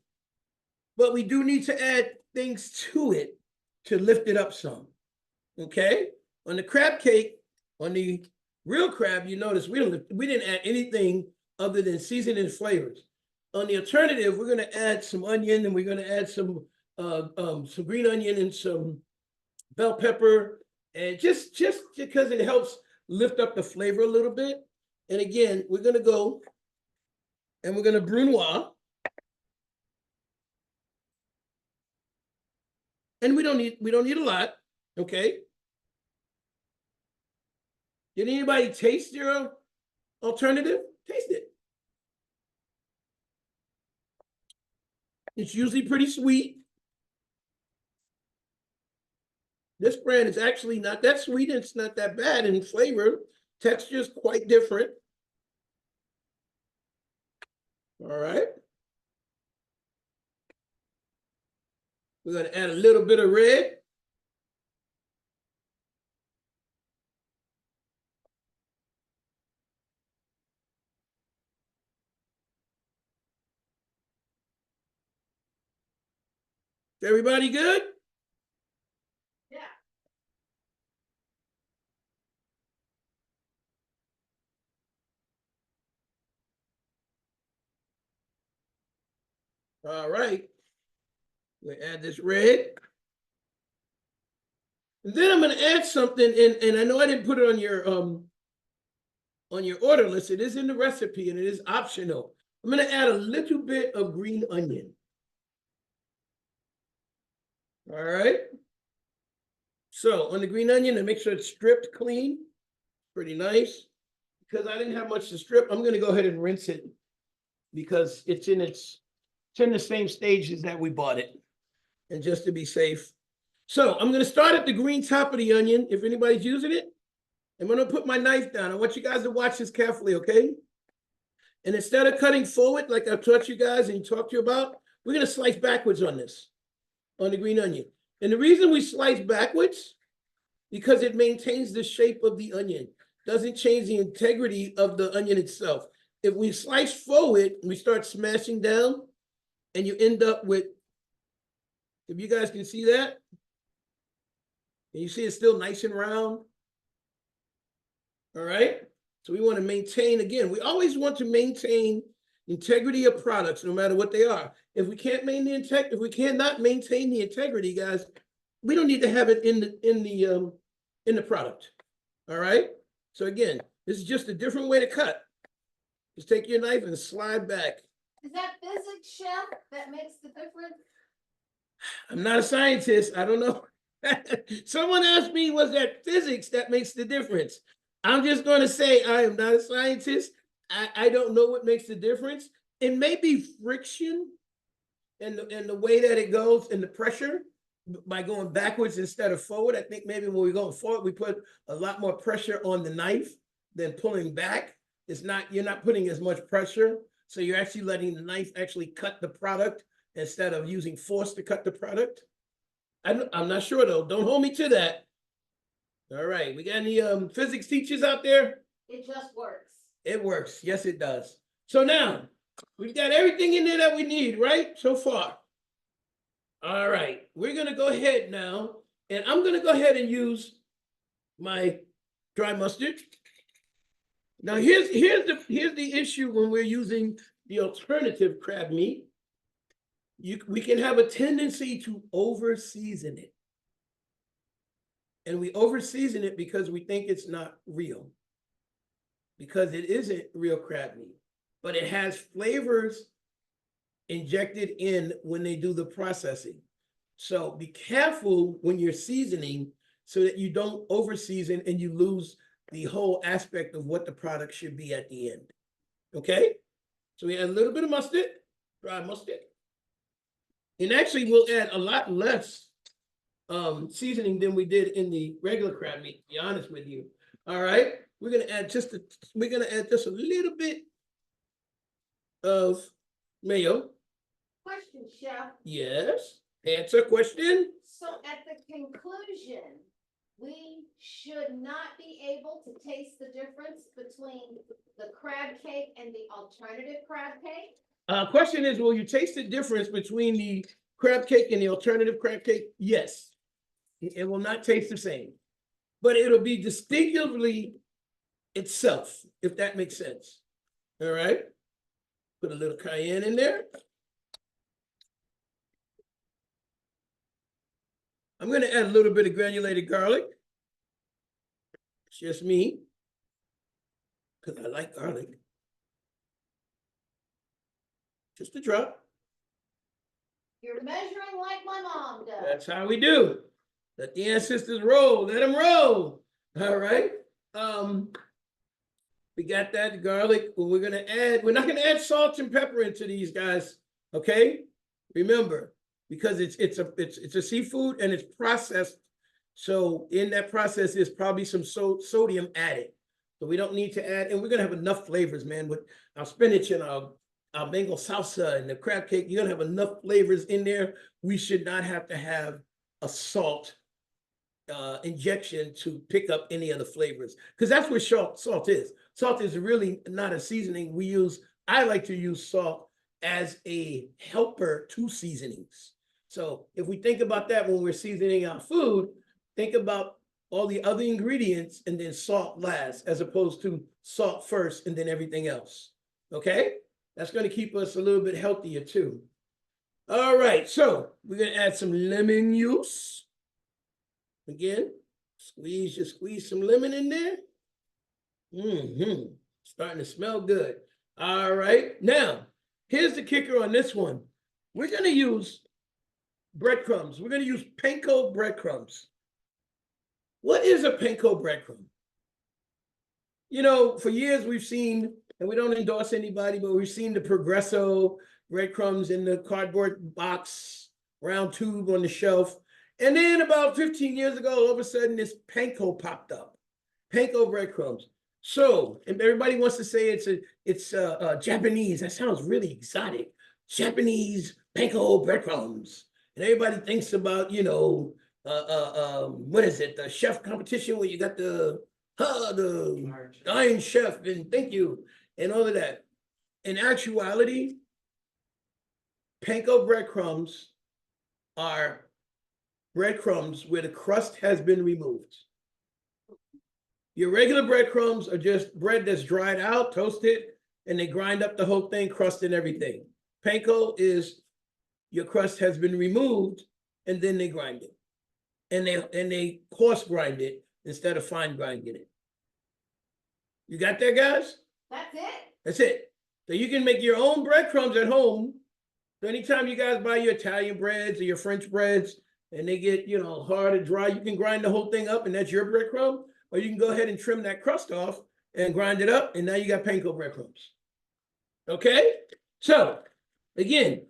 but we do need to add things to it to lift it up some. Okay? On the crab cake, on the real crab, you notice we didn't add anything other than seasoning and flavors. On the alternative, we're going to add some onion, and we're going to add some green onion and some bell pepper, and just because it helps lift up the flavor a little bit. And again, we're gonna go and we're gonna brunoise. And we don't need a lot, okay? Did anybody taste your alternative? Taste it. It's usually pretty sweet. This brand is actually not that sweet, and it's not that bad in flavor. Texture is quite different. All right. We're gonna add a little bit of red. Everybody good? Yeah. All right. We add this red. And then I'm gonna add something, and I know I didn't put it on your order list. It is in the recipe and it is optional. I'm gonna add a little bit of green onion. All right. So on the green onion, and make sure it's stripped clean, pretty nice. Because I didn't have much to strip, I'm gonna go ahead and rinse it because it's in the same stages that we bought it. And just to be safe. So I'm gonna start at the green top of the onion. If anybody's using it, I'm gonna put my knife down. I want you guys to watch this carefully, okay? And instead of cutting forward, like I've taught you guys and talked to you about, we're gonna slice backwards on this, on the green onion. And the reason we slice backwards, because it maintains the shape of the onion, doesn't change the integrity of the onion itself. If we slice forward, we start smashing down, and you end up with, if you guys can see that, and you see it's still nice and round. All right. So we want to maintain, again, we always want to maintain integrity of products, no matter what they are. If we can't maintain the integrity, if we cannot maintain the integrity, guys, we don't need to have it in the product. All right. So again, this is just a different way to cut. Just take your knife and slide back. Is that physics, chef, that makes the difference? I'm not a scientist. I don't know. Someone asked me, was that physics that makes the difference? I'm just going to say I am not a scientist. I don't know what makes the difference. It may be friction and the way that it goes and the pressure by going backwards instead of forward. I think maybe when we go forward, we put a lot more pressure on the knife than pulling back. You're not putting as much pressure. So you're actually letting the knife actually cut the product instead of using force to cut the product. I'm not sure though. Don't hold me to that. All right. We got any physics teachers out there? It just works. It works. Yes, it does. So now we've got everything in there that we need, right? So far. All right. We're going to go ahead now, and I'm going to go ahead and use my dry mustard. Now here's the issue when we're using the alternative crab meat. We can have a tendency to over season it. And we over season it because we think it's not real. Because it isn't real crab meat, but it has flavors injected in when they do the processing. So be careful when you're seasoning so that you don't over season and you lose the whole aspect of what the product should be at the end. Okay? So we add a little bit of mustard, dry mustard. And actually we'll add a lot less seasoning than we did in the regular crab meat, to be honest with you. All right. We're gonna add just a little bit of mayo. Question, chef. Yes. Answer question. So at the conclusion, we should not be able to taste the difference between the crab cake and the alternative crab cake? Question is, will you taste the difference between the crab cake and the alternative crab cake? Yes. It will not taste the same, but it'll be distinctively itself, if that makes sense. All right. Put a little cayenne in there. I'm going to add a little bit of granulated garlic. It's just me, because I like garlic. Just a drop. You're measuring like my mom does. That's how we do. Let the ancestors roll. Let them roll. All right. We got that garlic. We're not gonna add salt and pepper into these guys. Okay. Remember, because it's a seafood and it's processed. So in that process, there's probably some sodium added. So we don't need to add, and we're gonna have enough flavors, man, with our spinach and our mango salsa and the crab cake. You're gonna have enough flavors in there. We should not have to have a salt injection to pick up any of the flavors, because that's what salt is. Salt is really not a seasoning. I like to use salt as a helper to seasonings. So if we think about that when we're seasoning our food, think about all the other ingredients and then salt last, as opposed to salt first and then everything else. Okay? That's going to keep us a little bit healthier too. All right, so we're going to add some lemon juice. Again, squeeze some lemon in there. Starting to smell good. All right, now, here's the kicker on this one. We're going to use breadcrumbs. We're going to use panko breadcrumbs. What is a panko breadcrumb? You know, for years we've seen, and we don't endorse anybody, but we've seen the Progresso breadcrumbs in the cardboard box, round tube on the shelf. And then about 15 years ago, all of a sudden, this panko popped up. Panko breadcrumbs. So, and everybody wants to say it's Japanese. That sounds really exotic. Japanese panko breadcrumbs. And everybody thinks about, you know, what is it? The chef competition where you got the Iron Chef, and thank you, and all of that. In actuality, panko breadcrumbs are breadcrumbs where the crust has been removed. Your regular breadcrumbs are just bread that's dried out, toasted, and they grind up the whole thing, crust and everything. Panko is your crust has been removed, and then they grind it. And they coarse grind it instead of fine grinding it. You got that, guys? That's it? That's it. So you can make your own breadcrumbs at home. So anytime you guys buy your Italian breads or your French breads and they get, you know, hard and dry, you can grind the whole thing up and that's your breadcrumb. Or you can go ahead and trim that crust off and grind it up, and now you got panko breadcrumbs. Okay? So again,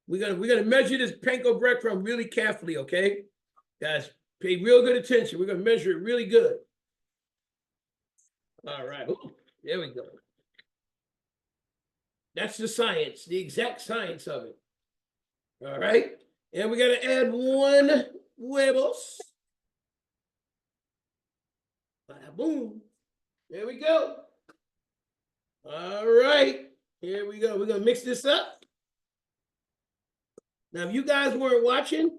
we're gonna measure this panko breadcrumb really carefully, okay? Guys, pay real good attention. We're gonna measure it really good. All right. Ooh, there we go. That's the science, the exact science of it. All right. And we got to add 1 huevos. Bada boom. There we go. All right. Here we go. We're going to mix this up. Now, if you guys weren't watching,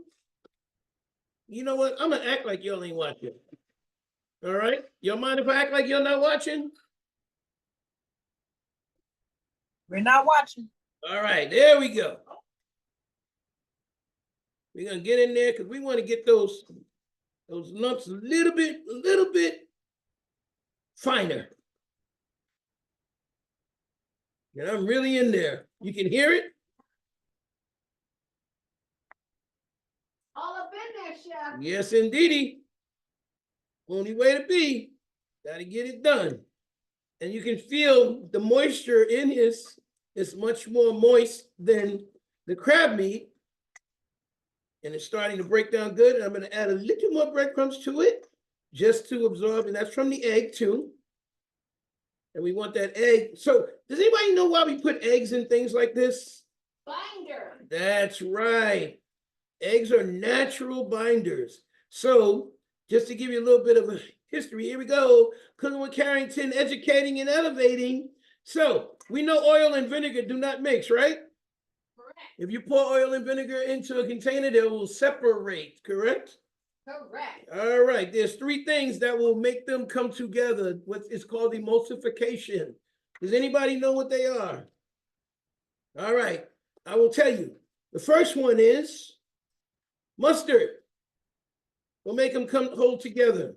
you know what? I'm going to act like y'all ain't watching. All right? Y'all mind if I act like you're not watching? We're not watching. All right, there we go. We're going to get in there because we want to get those lumps a little bit finer. And I'm really in there. You can hear it? All up in there, Chef. Yes, indeedy. Only way to be. Got to get it done. And you can feel the moisture in his is much more moist than the crab meat. And it's starting to break down good. And I'm going to add a little more breadcrumbs to it just to absorb. And that's from the egg too. And we want that egg. So does anybody know why we put eggs in things like this? Binder. That's right. Eggs are natural binders. So just to give you a little bit of a history, here we go. Cooking with Carrington, educating and elevating. So we know oil and vinegar do not mix, right? Correct. If you pour oil and vinegar into a container, they will separate, correct? Correct. All right, there's 3 things that will make them come together. What is called emulsification. Does anybody know what they are? All right, I will tell you. The first one is mustard. will make them come hold together.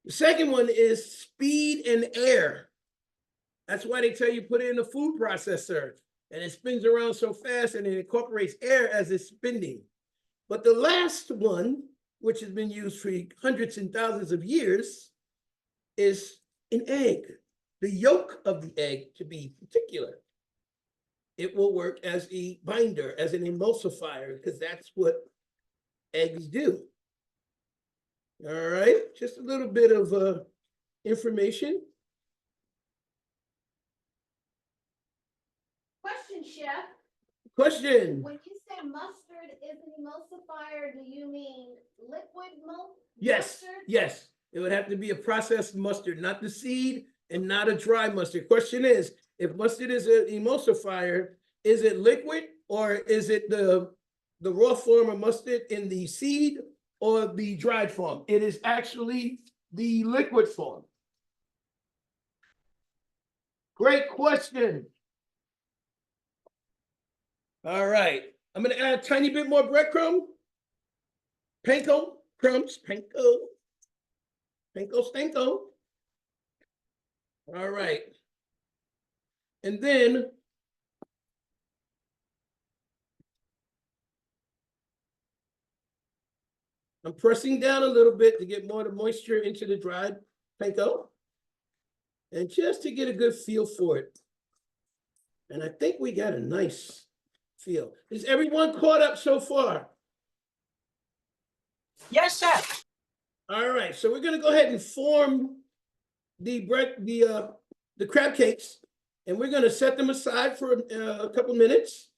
The second one is speed and air. That's why they tell you put it in a food processor and it spins around so fast and it incorporates air as it's spinning. But the last one, which has been used for hundreds and thousands of years, is an egg. The yolk of the egg, to be particular. It will work as a binder, as an emulsifier, because that's what eggs do. All right, just a little bit of information. Question, Chef. Question. When you say mustard is an emulsifier, do you mean liquid Yes, mustard? yes. It would have to be a processed mustard, not the seed and not a dry mustard. Question is, if mustard is an emulsifier, is it liquid or is it the raw form of mustard in the seed or the dried form? It is actually the liquid form. Great question. All right. I'm going to add a tiny bit more breadcrumb. Panko, crumbs, panko. Panko, stanko. All right. And then I'm pressing down a little bit to get more of the moisture into the dried panko. And just to get a good feel for it. And I think we got a nice feel. Is everyone caught up so far? Yes, chef. All right, so we're gonna go ahead and form the crab cakes, and we're gonna set them aside for a couple minutes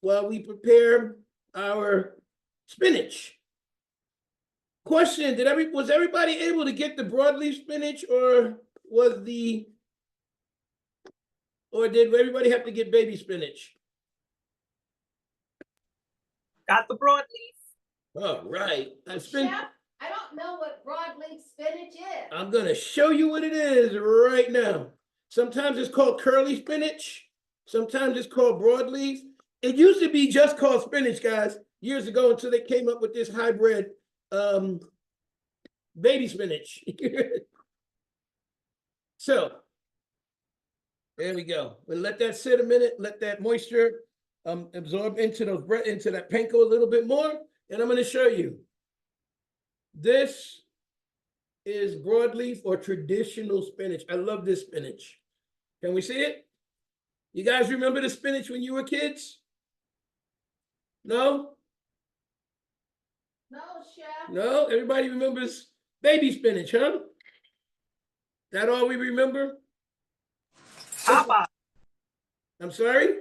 while we prepare our spinach. Question: was everybody able to get the broadleaf spinach, or did everybody have to get baby spinach? Got the broadleaf. All right. Chef, I don't know what broadleaf spinach is. I'm going to show you what it is right now. Sometimes it's called curly spinach. Sometimes it's called broadleaf. It used to be just called spinach, guys, years ago until they came up with this hybrid baby spinach. So, there we go. We'll let that sit a minute, let that moisture absorb into that panko a little bit more, and I'm going to show you. This is broadleaf or traditional spinach. I love this spinach. Can we see it? You guys remember the spinach when you were kids? No? No, Chef. No? Everybody remembers baby spinach, huh? That all we remember? Popeye. I'm sorry?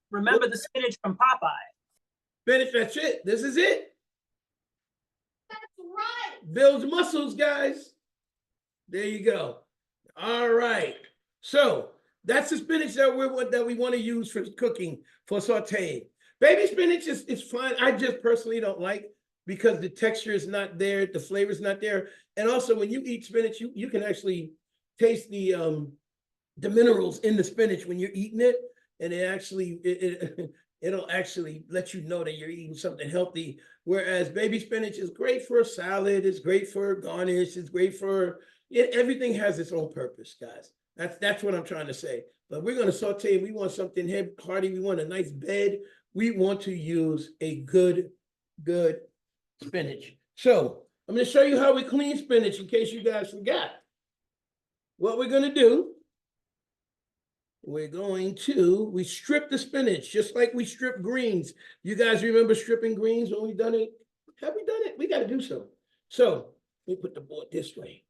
Remember the spinach from Popeye. Spinach, that's it. This is it. That's right. Builds muscles, guys. There you go. All right. So that's the spinach that we want to use for cooking, for sauteing. Baby spinach is fine. I just personally don't like because the texture is not there, the flavor is not there, and also when you eat spinach, you can actually taste the minerals in the spinach when you're eating it, and it'll actually let you know that you're eating something healthy. Whereas baby spinach is great for a salad, it's great for garnish, it's great for everything has its own purpose, guys. That's what I'm trying to say. But we're going to saute. We want something hearty. We want a nice bed. We want to use a good spinach. So I'm going to show you how we clean spinach in case you guys forgot. What we're going to do, we strip the spinach just like we strip greens. You guys remember stripping greens when we done it? Have we done it? We got to do so. So let me put the board this way.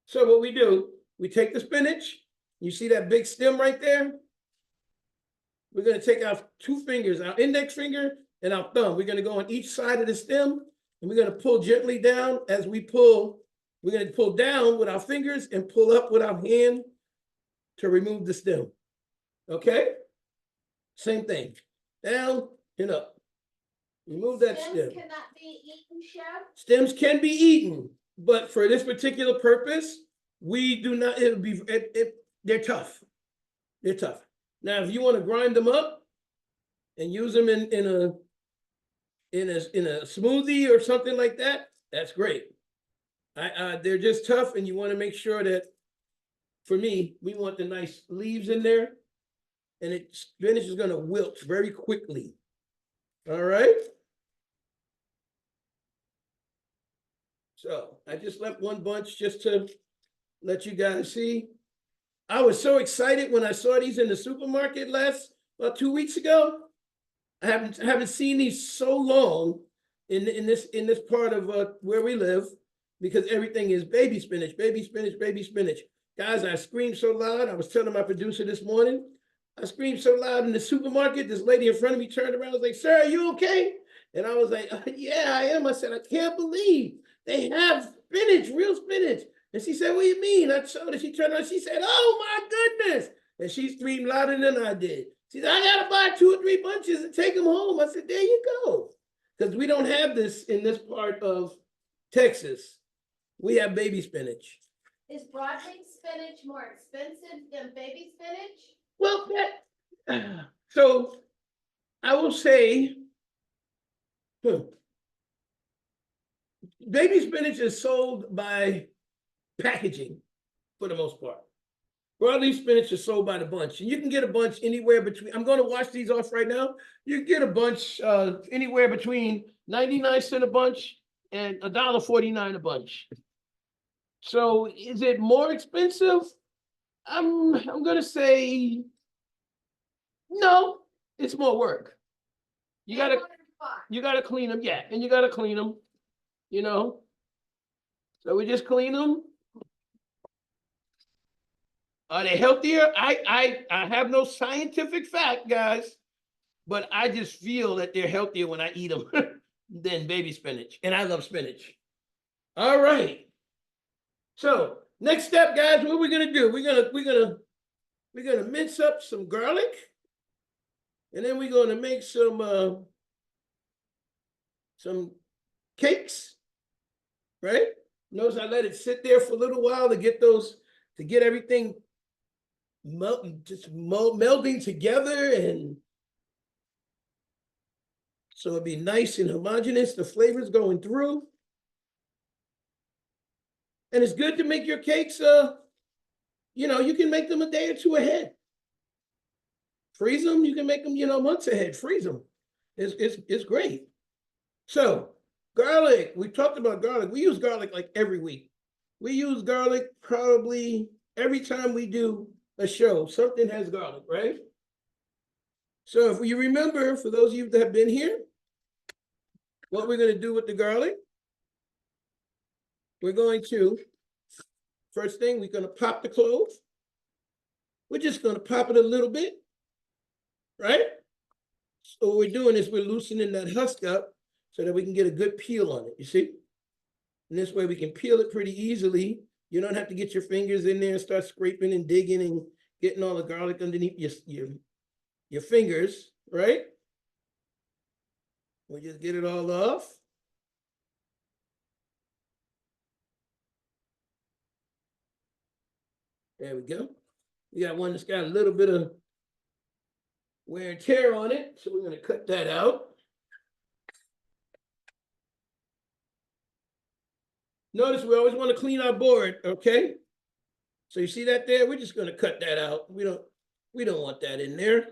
So what we do, we take the spinach. You see that big stem right there? We're going to take our two fingers, our index finger and our thumb. We're going to go on each side of the stem, and we're going to pull gently down. As we pull, we're going to pull down with our fingers and pull up with our hand to remove the stem. Okay? Same thing. Down and up. Remove that stem. Stems cannot be eaten, Chef? Stems can be eaten, but for this particular purpose, we do not, they're tough. They're tough. Now, if you want to grind them up and use them in in a smoothie or something like that, that's great. They're just tough, and you want to make sure that, for me, we want the nice leaves in there, and spinach is going to wilt very quickly. All right. So I just left one bunch just to let you guys see. I was so excited when I saw these in the supermarket about 2 weeks ago. I haven't seen these so long in this part of where we live, because everything is baby spinach, baby spinach, baby spinach. Guys, I screamed so loud. I was telling my producer this morning, I screamed so loud in the supermarket. This lady in front of me turned around and was like, "Sir, are you okay?" And I was like, "Yeah, I am." I said, "I can't believe they have spinach, real spinach." And she said, "What do you mean?" I showed her. She turned around. She said, "Oh my goodness!" And she screamed louder than I did. She said, "I gotta buy 2 or 3 bunches and take them home." I said, "There you go," because we don't have this in this part of Texas. We have baby spinach. Is broadleaf spinach more expensive than baby spinach? Well, so I will say, baby spinach is sold by packaging for the most part. Broadleaf spinach is sold by the bunch, and you can get a bunch anywhere between. I'm going to wash these off right now. You can get a bunch anywhere between 99 cents a bunch and $1.49 a bunch. So, is it more expensive? I'm going to say no. It's more work. You gotta clean them, yeah, and you gotta clean them. You know. So we just clean them. Are they healthier? I have no scientific fact, guys, but I just feel that they're healthier when I eat them than baby spinach, and I love spinach. All right. So next step, guys, what we're gonna do? We're gonna mince up some garlic, and then we're gonna make some cakes, right? Notice I let it sit there for a little while to get everything melding together, and so it'd be nice and homogeneous, the flavors going through. And it's good to make your cakes, you can make them a day or two ahead. Freeze them, you can make them, months ahead, freeze them. It's great. So garlic, we talked about garlic. We use garlic like every week. We use garlic probably every time we do a show, something has garlic, right? So if you remember, for those of you that have been here, what we're going to do with the garlic, we're going to, first thing, we're going to pop the clove. We're just going to pop it a little bit, right? So what we're doing is we're loosening that husk up so that we can get a good peel on it, you see? And this way we can peel it pretty easily. You don't have to get your fingers in there and start scraping and digging and getting all the garlic underneath your fingers, right? We just get it all off. There we go. We got one that's got a little bit of wear and tear on it, so we're going to cut that out. Notice we always want to clean our board, okay? So you see that there? We're just going to cut that out. We don't want that in there.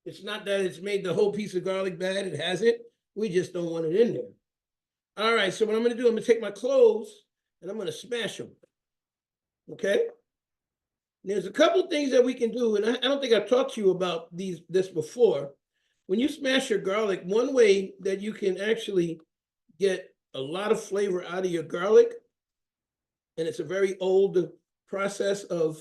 It's not that it's made the whole piece of garlic bad. It hasn't. We just don't want it in there. All right, so what I'm going to do, I'm going to take my cloves and I'm going to smash them. Okay? There's a couple things that we can do, and I don't think I've talked to you about this before. When you smash your garlic, one way that you can actually get a lot of flavor out of your garlic, and it's a very old process of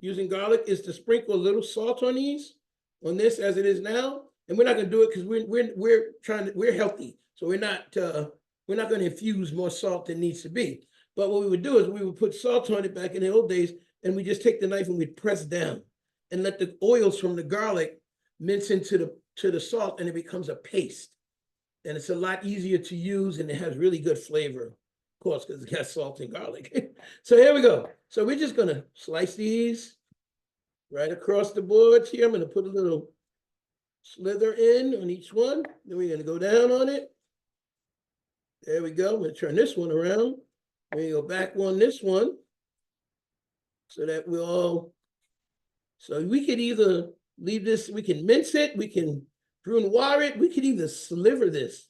using garlic, is to sprinkle a little salt on this as it is now. And we're not going to do it because we're healthy, so we're not going to infuse more salt than needs to be. But what we would do is we would put salt on it back in the old days, and we just take the knife and we'd press down and let the oils from the garlic mince into the salt, and it becomes a paste. And it's a lot easier to use, and it has really good flavor, of course, because it got salt and garlic. So here we go. So we're just gonna slice these right across the boards here. I'm gonna put a little slither in on each one. Then we're gonna go down on it. There we go. I'm gonna turn this one around. We're gonna go back on this one. So that we'll all, so we could either leave this, we can mince it, we can brunoise it, we could either sliver this.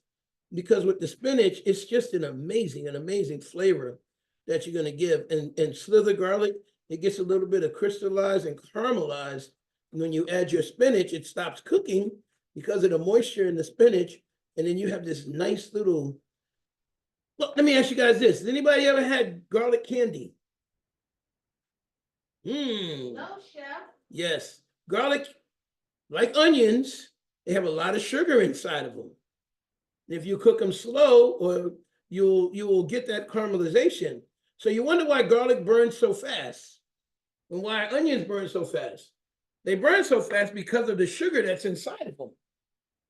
Because with the spinach, it's just an amazing flavor that you're gonna give. And slither garlic, it gets a little bit of crystallized and caramelized. And when you add your spinach, it stops cooking because of the moisture in the spinach. And then you have this nice little, look, let me ask you guys this. Has anybody ever had garlic candy? No, Chef. Yes. Garlic, like onions, they have a lot of sugar inside of them. If you cook them slow, or you will get that caramelization. So you wonder why garlic burns so fast and why onions burn so fast. They burn so fast because of the sugar that's inside of them.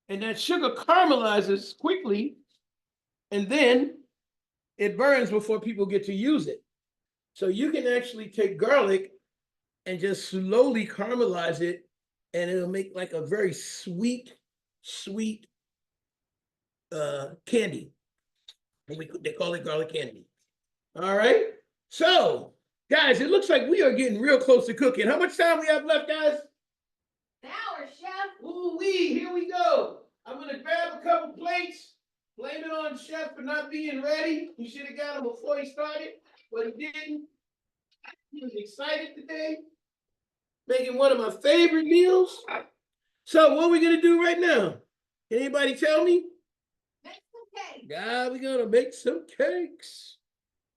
And that sugar caramelizes quickly, and then it burns before people get to use it. So you can actually take garlic and just slowly caramelize it, and it'll make like a very sweet candy. And they call it garlic candy. All right. So, guys, it looks like we are getting real close to cooking. How much time we have left, guys? An hour, Chef. Ooh-wee, here we go. I'm gonna grab a couple plates. Blame it on Chef for not being ready. He should have got them before he started, but he didn't. He was excited today, making one of my favorite meals. So what are we gonna do right now? Can anybody tell me? Make some cake. Yeah, we're gonna make some cakes.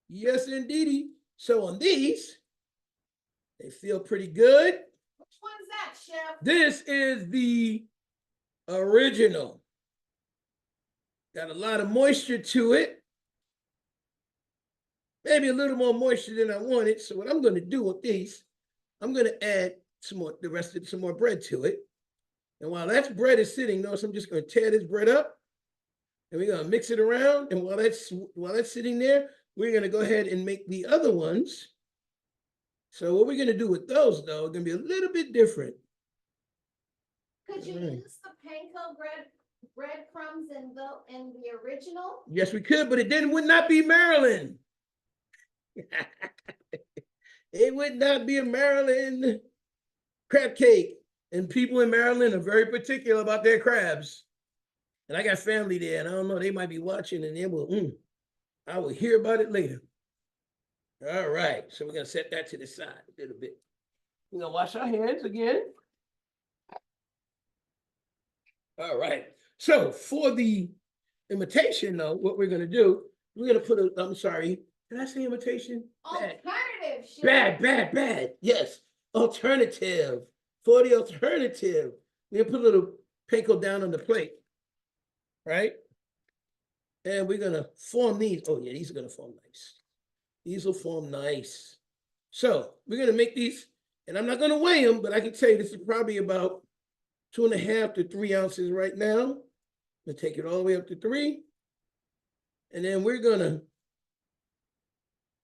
Yes, indeedy. So on these, they feel pretty good. Which one's that, Chef? This is the original. Got a lot of moisture to it. Maybe a little more moisture than I wanted. So what I'm gonna do with these, I'm gonna add some more bread to it. And while that bread is sitting, notice I'm just gonna tear this bread up, and we're gonna mix it around. And while that's sitting there, we're gonna go ahead and make the other ones. So what we're gonna do with those, though, are gonna be a little bit different. Could you Right. use the panko breadcrumbs in the original? Yes, we could, but it would not be Maryland. It would not be a Maryland crab cake. And people in Maryland are very particular about their crabs. And I got family there, and I don't know, they might be watching, and they will, I will hear about it later. All right, so we're gonna set that to the side a little bit. We're gonna wash our hands again. All right, so for the imitation, though, what we're gonna do, we're gonna put I'm sorry, did I say imitation? Bad. Alternative, Chef. Bad. Yes, alternative. For the alternative, we're gonna put a little panko down on the plate, right? And we're gonna form these. Oh yeah, these are gonna form nice. These will form nice. So we're gonna make these, and I'm not gonna weigh them, but I can tell you this is probably about 2.5 to 3 ounces right now. I'm gonna take it all the way up to 3. And then we're gonna,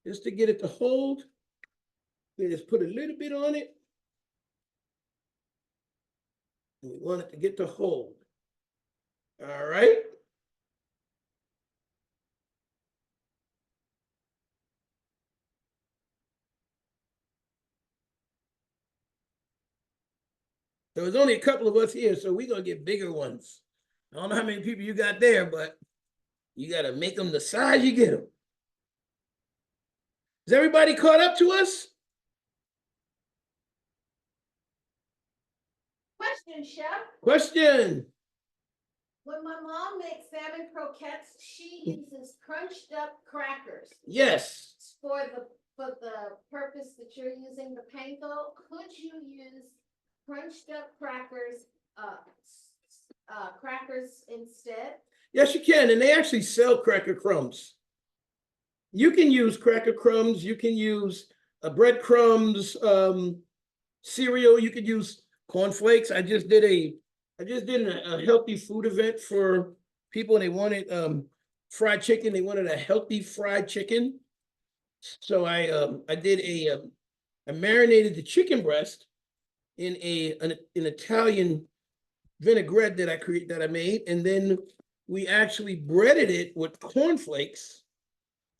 just to get it to hold, we just put a little bit on it. We want it to get to hold. All right. There was only a couple of us here, so we're gonna get bigger ones. I don't know how many people you got there, but you gotta make them the size you get them. Is everybody caught up to us? Question, Chef. Question. When my mom makes salmon croquettes, she uses crunched up crackers. Yes. For the purpose that you're using the panko, could you use crunched up crackers instead? Yes, you can. And they actually sell cracker crumbs. You can use cracker crumbs. You can use breadcrumbs, cereal. You could use cornflakes. I just did a healthy food event for people, and they wanted fried chicken. They wanted a healthy fried chicken. So I did I marinated the chicken breast in an Italian vinaigrette that I made, and then we actually breaded it with cornflakes,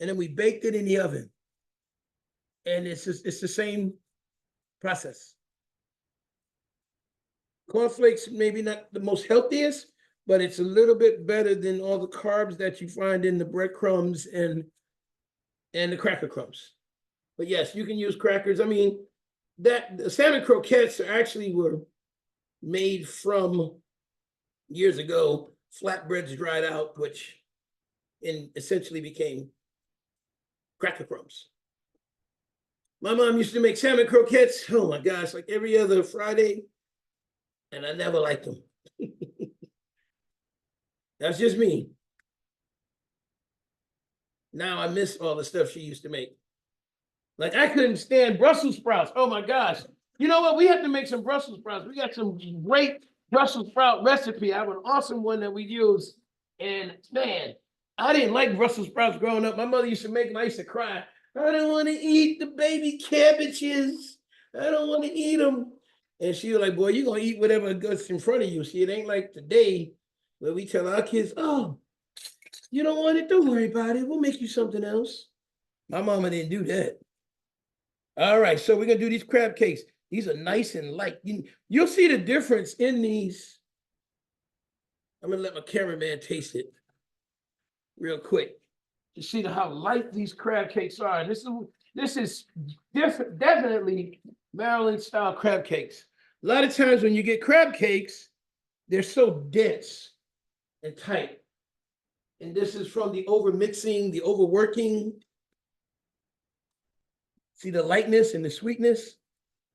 and then we baked it in the oven. And it's the same process. Cornflakes maybe not the most healthiest, but it's a little bit better than all the carbs that you find in the breadcrumbs and the cracker crumbs. But yes, you can use crackers. I mean, that the salmon croquettes actually were made from years ago, flatbreads dried out, which essentially became cracker crumbs. My mom used to make salmon croquettes. Oh my gosh, like every other Friday, and I never liked them. That's just me. Now I miss all the stuff she used to make. Like I couldn't stand Brussels sprouts. Oh my gosh. You know what? We have to make some Brussels sprouts. We got some great Brussels sprout recipe. I have an awesome one that we use. And man, I didn't like Brussels sprouts growing up. My mother used to make them. I used to cry. I don't want to eat the baby cabbages. I don't want to eat them. And she was like, boy, you're going to eat whatever goes in front of you. See, it ain't like today where we tell our kids, oh, you don't want it? Don't worry about it. We'll make you something else. My mama didn't do that. All right, so we're going to do these crab cakes. These are nice and light. You'll see the difference in these. I'm going to let my cameraman taste it real quick to see how light these crab cakes are. And this is definitely Maryland style crab cakes. A lot of times when you get crab cakes, they're so dense and tight. And this is from the over mixing, the overworking. See the lightness and the sweetness?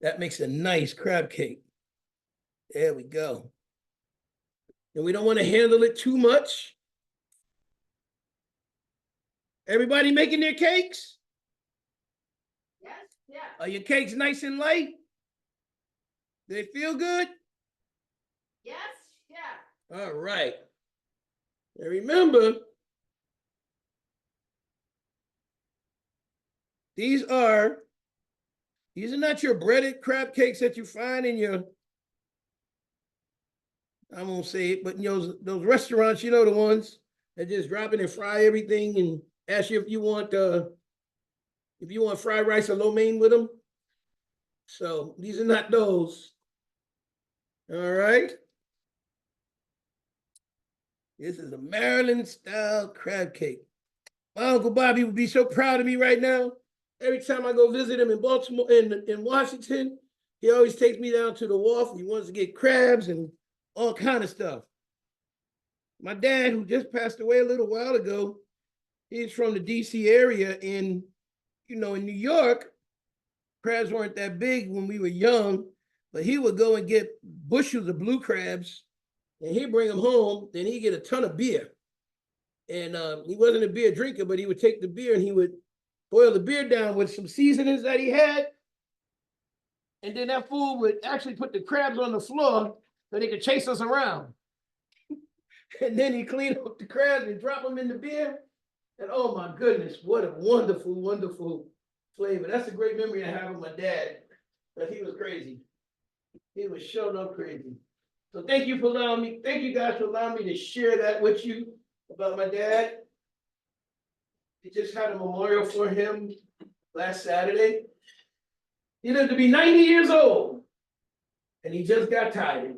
That makes a nice crab cake. There we go. And we don't want to handle it too much. Everybody making their cakes? Yes, yeah. Are your cakes nice and light? They feel good? Yes, yeah. All right. And remember, these are not your breaded crab cakes that you find in your, I won't say it, but those restaurants, the ones that just drop in and fry everything and ask you if you want fried rice or lo mein with them. So these are not those. All right. This is a Maryland style crab cake. My Uncle Bobby would be so proud of me right now. Every time I go visit him in Baltimore, in Washington, he always takes me down to the wharf. He wants to get crabs and all kind of stuff. My dad, who just passed away a little while ago, he's from the DC area. In New York, crabs weren't that big when we were young, but he would go and get bushels of blue crabs and he'd bring them home. Then he'd get a ton of beer. And he wasn't a beer drinker, but he would take the beer and he would boil the beer down with some seasonings that he had. And then that fool would actually put the crabs on the floor so they could chase us around. And then he cleaned up the crabs and drop them in the beer. And oh my goodness, what a wonderful, wonderful flavor. That's a great memory I have of my dad. But he was crazy. He was showing up crazy. So thank you guys for allowing me to share that with you about my dad. We just had a memorial for him last Saturday. He lived to be 90 years old, and he just got tired.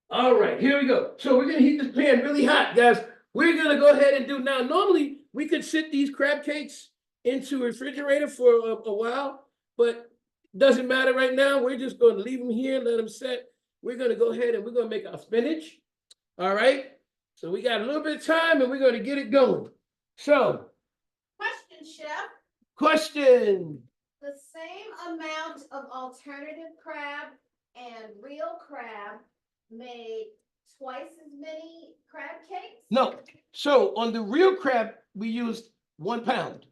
All right, here we go. So we're gonna heat this pan really hot, guys. We're gonna go ahead and do now. Normally, we could sit these crab cakes into a refrigerator for a while, but doesn't matter right now. We're just gonna leave them here, let them set. We're gonna go ahead and we're gonna make our spinach. All right. So we got a little bit of time and we're going to get it going. So. Question, Chef. Question. The same amount of alternative crab and real crab made twice as many crab cakes? No. So on the real crab, we used 1 pound.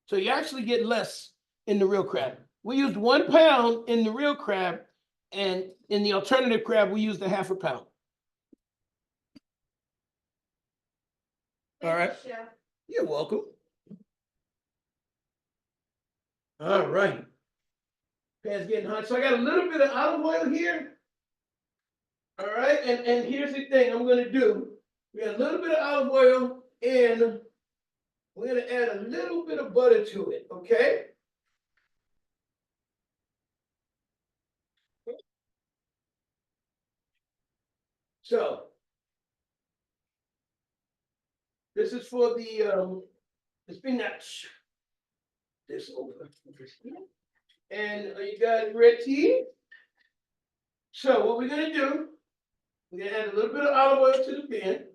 So you actually get less in the real crab. We used 1 pound in the real crab, and in the alternative crab, we used a ½ pound. All right. Chef. You're welcome. All right. Pan's getting hot. So I got a little bit of olive oil here. All right, and here's the thing I'm gonna do. We got a little bit of olive oil and we're gonna add a little bit of butter to it, okay? So this is for the spinach. This over. And you got red tea. So what we're gonna do, we're gonna add a little bit of olive oil to the pan.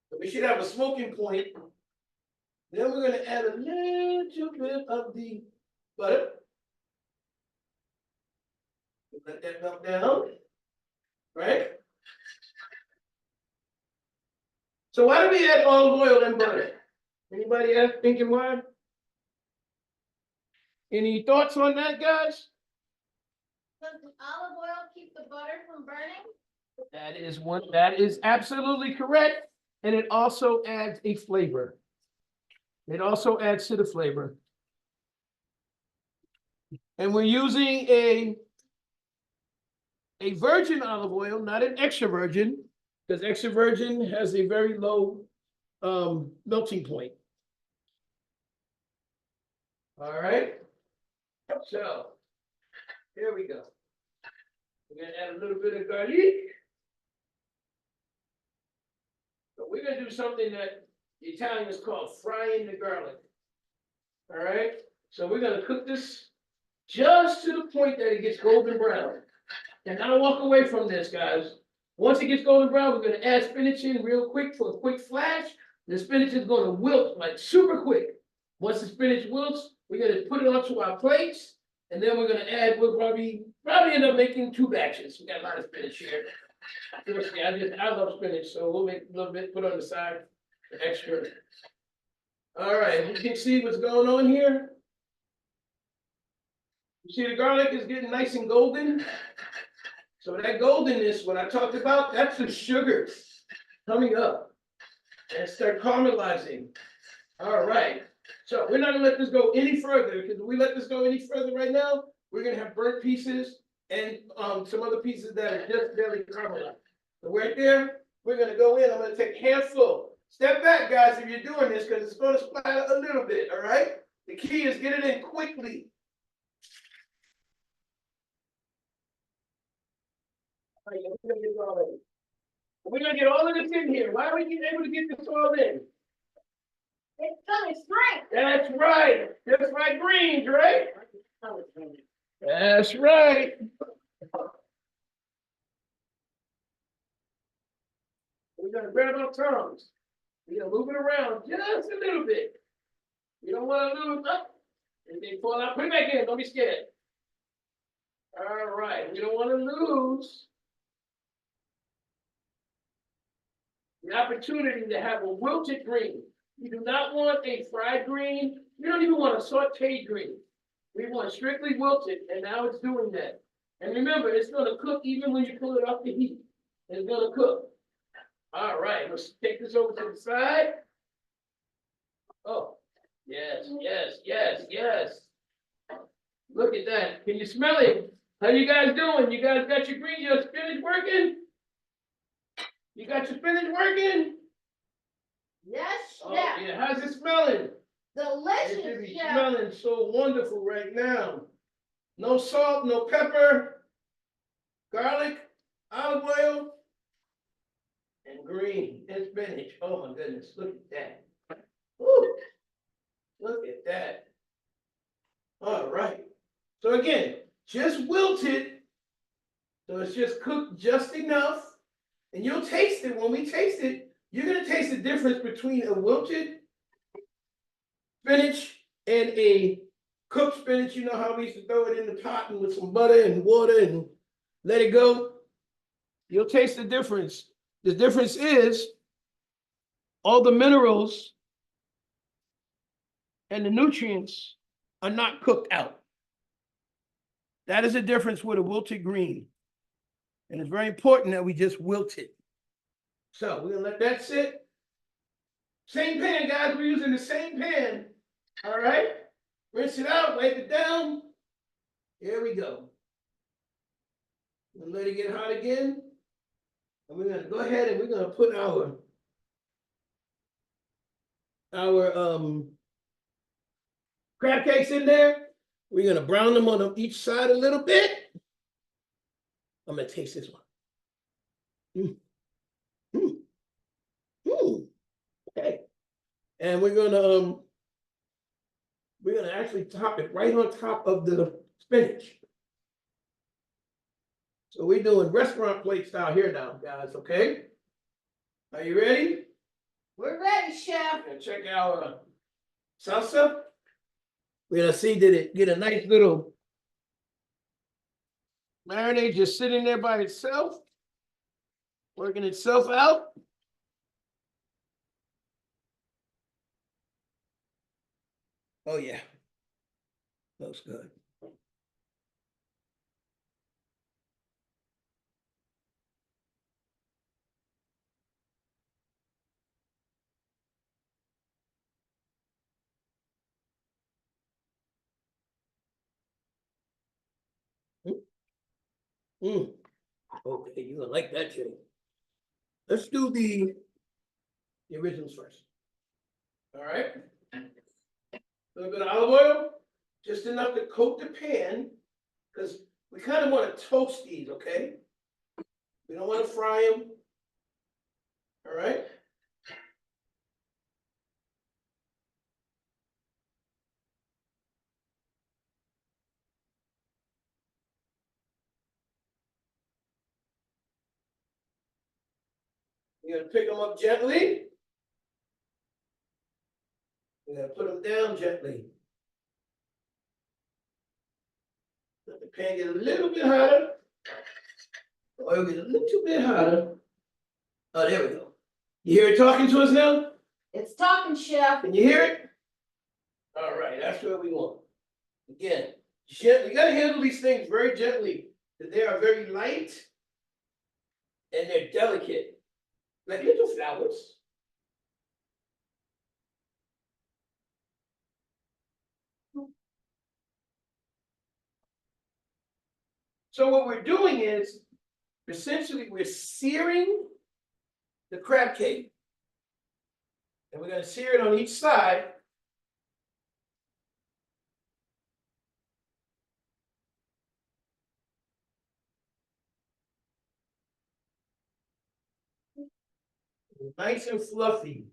So we should have a smoking point. Then we're gonna add a little bit of the butter. Let that melt down, right? So why do we add olive oil and butter? Anybody else thinking why? Any thoughts on that, guys? Does the olive oil keep the butter from burning? That is absolutely correct. And it also adds a flavor. It also adds to the flavor. And we're using a virgin olive oil, not an extra virgin, because extra virgin has a very low melting point. All right. So here we go. We're gonna add a little bit of garlic. So we're gonna do something that the Italians call frying the garlic. All right. So we're gonna cook this just to the point that it gets golden brown. And now walk away from this, guys. Once it gets golden brown, we're gonna add spinach in real quick for a quick flash. The spinach is gonna wilt like super quick. Once the spinach wilts, we're gonna put it onto our plates, and then we're gonna add. We'll probably end up making 2 batches. We got a lot of spinach here. I love spinach, so we'll make a little bit, put on the side, for extra. All right, you can see what's going on here. You see the garlic is getting nice and golden. So that goldenness, what I talked about, that's the sugar coming up and start caramelizing. All right. So we're not gonna let this go any further, because if we let this go any further right now, we're gonna have burnt pieces and some other pieces that are just barely caramelized. So right there, we're gonna go in. I'm gonna take a handful. Step back, guys, if you're doing this, because it's gonna splatter a little bit, all right? The key is get it in quickly. We're gonna get all of this in here. Why are we able to get this all in? It's gonna shrink. That's right. Just like greens, right? That's right. We're gonna grab our tongs. We're gonna move it around just a little bit. You don't want to lose up. And then pull out. Put it back in. Don't be scared. All right. We don't want to lose the opportunity to have a wilted green. You do not want a fried green. You don't even want a sauteed green. We want strictly wilted, and now it's doing that. And remember, it's going to cook even when you pull it off the heat. It's going to cook. All right, let's take this over to the side. Oh, yes, yes, yes, yes. Look at that. Can you smell it? How you guys doing? You guys got your spinach working? You got your spinach working? Yes, Oh, chef. yeah. How's it smelling? It should Delicious, be chef. smelling so wonderful right now. No salt, no pepper, garlic, olive oil, and green and spinach. Oh my goodness, look at that. Woo. Look at that. All right. So again, just wilted. So it's just cooked just enough. And you'll taste it. When we taste it, you're going to taste the difference between a wilted spinach and a cooked spinach. You know how we used to throw it in the pot and with some butter and water and let it go? You'll taste the difference. The difference is all the minerals and the nutrients are not cooked out. That is the difference with a wilted green. And it's very important that we just wilt it. So we're gonna let that sit. Same pan, guys. We're using the same pan. All right. Rinse it out, wipe it down. Here we go. We'll let it get hot again. And we're gonna go ahead and we're gonna put our crab cakes in there. We're gonna brown them on each side a little bit. I'm gonna taste this one. Mm. Okay. And we're gonna actually top it right on top of the spinach. So we're doing restaurant plate style here now, guys, okay? Are you ready? We're ready, chef. And check our salsa. We're gonna see, did it get a nice little marinade just sitting there by itself, working itself out? Oh yeah, looks good. Okay, you're gonna like that too. Let's do the originals first. All right. A little bit of olive oil, just enough to coat the pan, because we kind of want to toast these, okay? We don't want to fry them. All right. You're gonna pick them up gently. We're gonna put them down gently. Let the pan get a little bit hotter. The oil get a little bit hotter. Oh, there we go. You hear it talking to us now? It's talking, chef. Can you hear it? All right, that's what we want. Again, you gotta handle these things very gently. They are very light and they're delicate, like little flowers. So what we're doing is, essentially, we're searing the crab cake. And we're gonna sear it on each side. Nice and fluffy.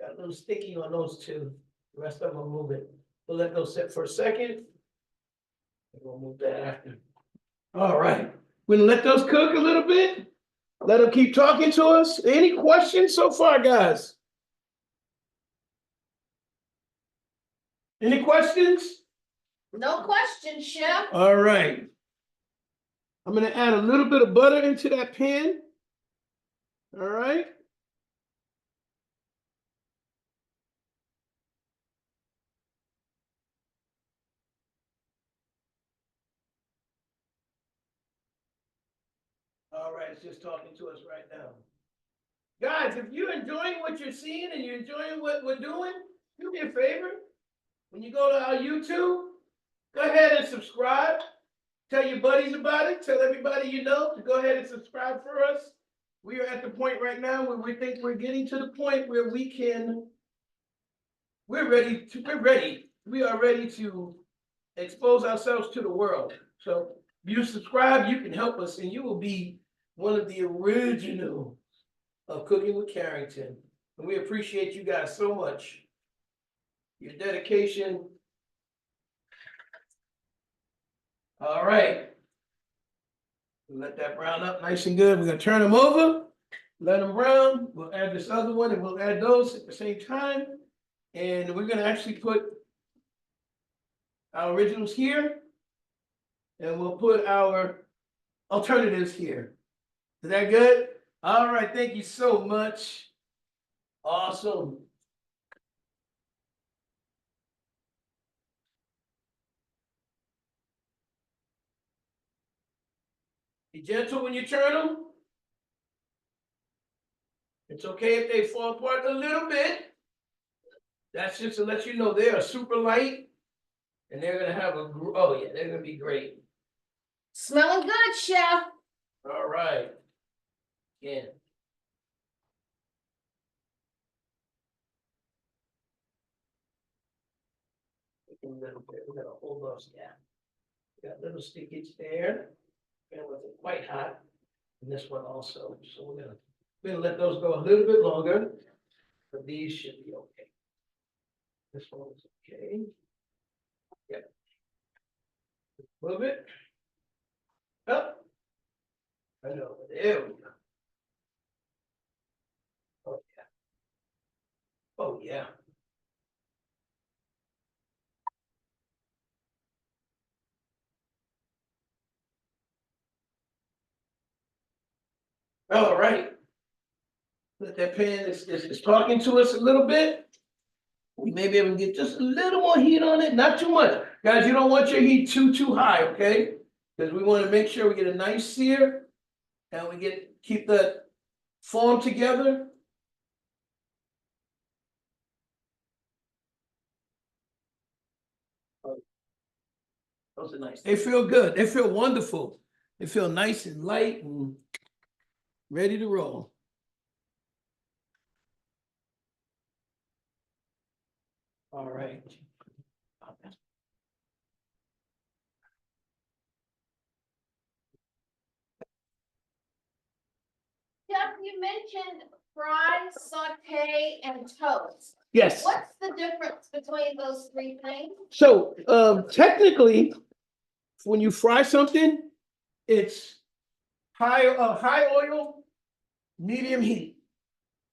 Got a little sticky on those two. The rest of them will move it. We'll let those sit for a second. And we'll move that after. All right. We're gonna let those cook a little bit. Let them keep talking to us. Any questions so far, guys? Any questions? No question, chef. All right. I'm gonna add a little bit of butter into that pan. All right. All right, it's just talking to us right now. Guys, if you're enjoying what you're seeing and you're enjoying what we're doing, do me a favor. When you go to our YouTube, go ahead and subscribe. Tell your buddies about it. Tell everybody you know to go ahead and subscribe for us. We are at the point right now where we think we're getting to the point where we're ready. We are ready to expose ourselves to the world. So if you subscribe, you can help us and you will be one of the original of Cooking with Carrington. And we appreciate you guys so much. Your dedication. All right. Let that brown up nice and good. We're gonna turn them over, let them brown. We'll add this other one and we'll add those at the same time. And we're gonna actually put our originals here. And we'll put our alternatives here. Is that good? All right, thank you so much. Awesome. Be gentle when you turn them. It's okay if they fall apart a little bit. That's just to let you know they are super light and they're gonna have oh yeah, they're gonna be great. Smelling good, chef. All right. Yeah. A little bit, we're gonna hold those down. Got little stickage there, and it wasn't quite hot, and this one also, so we're gonna let those go a little bit longer, but these should be okay. This one is okay. Yep. Move it. Up. Right over there we go. Oh, yeah. Oh, yeah. All right. Let that pan is talking to us a little bit. We may be able to get just a little more heat on it, not too much. Guys, you don't want your heat too high, okay? Because we want to make sure we get a nice sear and we keep the form together. Those are nice. They feel good. They feel wonderful. They feel nice and light and ready to roll. All right. Chef, you mentioned fry, saute, and toast. Yes. What's the difference between those three things? So technically, when you fry something, it's high oil, medium heat.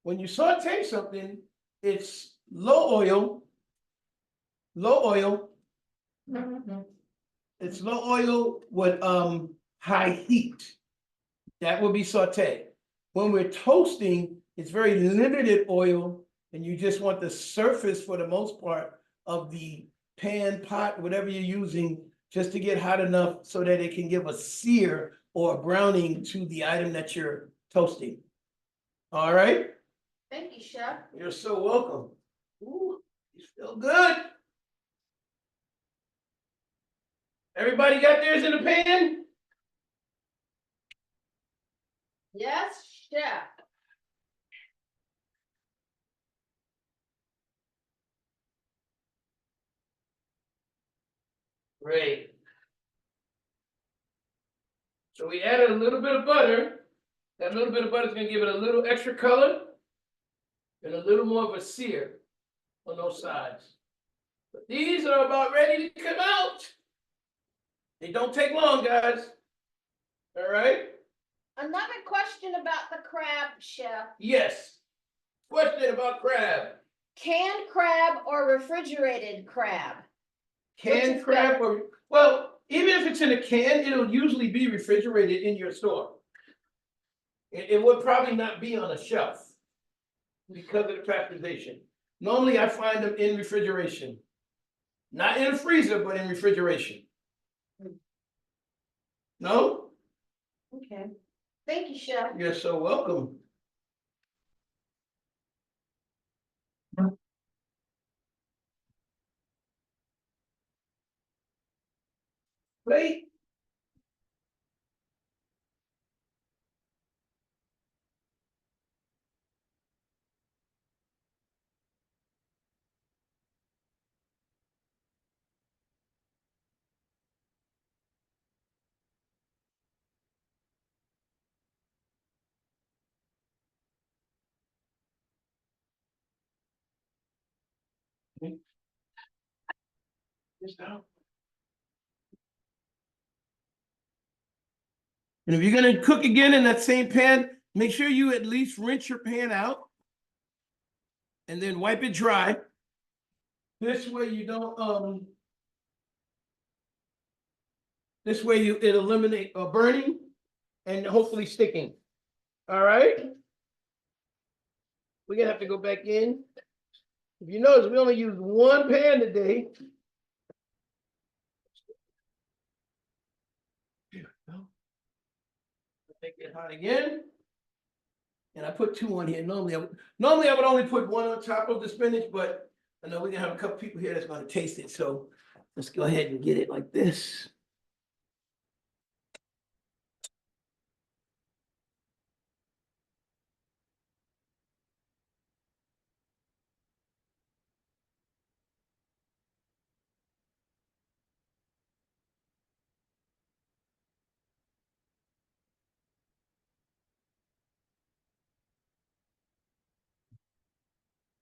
When you saute something, it's low oil. It's low oil with high heat. That would be saute. When we're toasting, it's very limited oil, and you just want the surface for the most part of the pan, pot, whatever you're using, just to get hot enough so that it can give a sear or a browning to the item that you're toasting. All right? Thank you, chef. You're so welcome. Ooh, you feel good. Everybody got theirs in the pan? Yes, chef. Great. So we added a little bit of butter. That little bit of butter is going to give it a little extra color and a little more of a sear on those sides. But these are about ready to come out. They don't take long, guys. All right? Another question about the crab, chef. Yes. Question about crab. Canned crab or refrigerated crab? Canned crab or, well, even if it's in a can, it'll usually be refrigerated in your store. It would probably not be on a shelf because of the pasteurization. Normally, I find them in refrigeration. Not in a freezer, but in refrigeration. No? Okay. Thank you, chef. You're so welcome. Wait. Just out. And if you're gonna cook again in that same pan, make sure you at least rinse your pan out and then wipe it dry. This way you don't this way it eliminate burning and hopefully sticking. All right. We're gonna have to go back in. If you notice, we only used one pan today. Make it hot again. And I put two on here. Normally I would only put one on top of the spinach, but I know we're gonna have a couple people here that's gonna taste it. So let's go ahead and get it like this.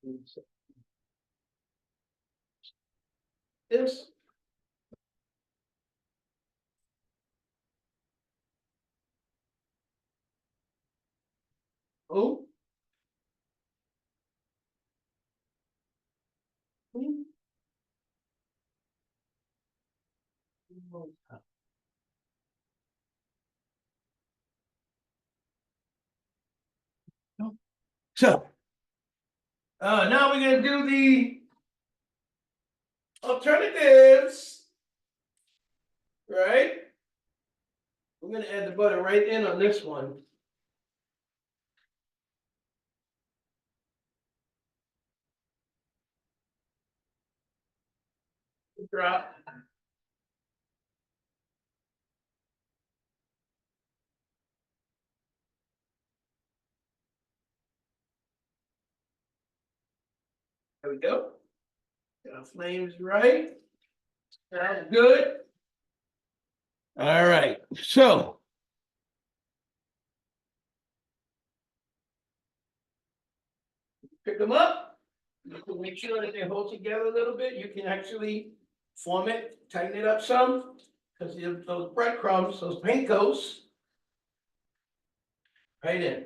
This. Oh. So, now we're gonna do the alternatives, right? We're gonna add the butter right in on this one. Drop. There we go. Got our flames right. Sounds good. All right, so. Pick them up. You can make sure that they hold together a little bit. You can actually form it, tighten it up some, because those breadcrumbs, those pancos, right in.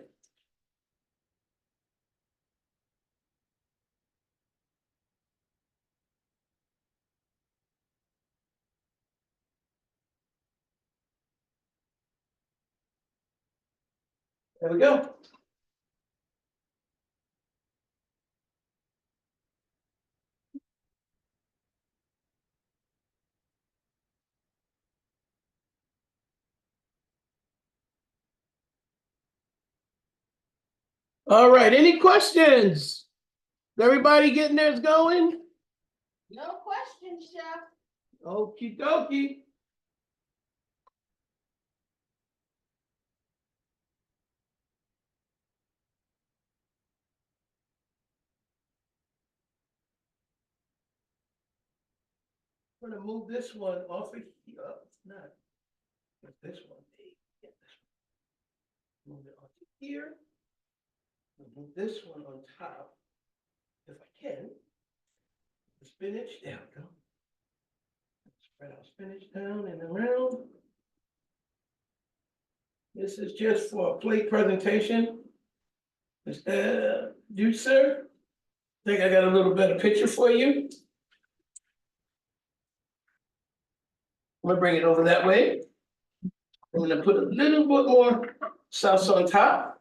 There we go. All right, any questions? Is everybody getting theirs going? No question, Chef. Okie dokie. I'm gonna move this one off of here. Not. What's this one? Yeah, this one. Move it onto here. Move this one on top, if I can. The spinach, there we go. Spread our spinach down and around. This is just for a plate presentation. Juicer. Think I got a little better picture for you. I'm gonna bring it over that way. I'm gonna put a little bit more salsa on top.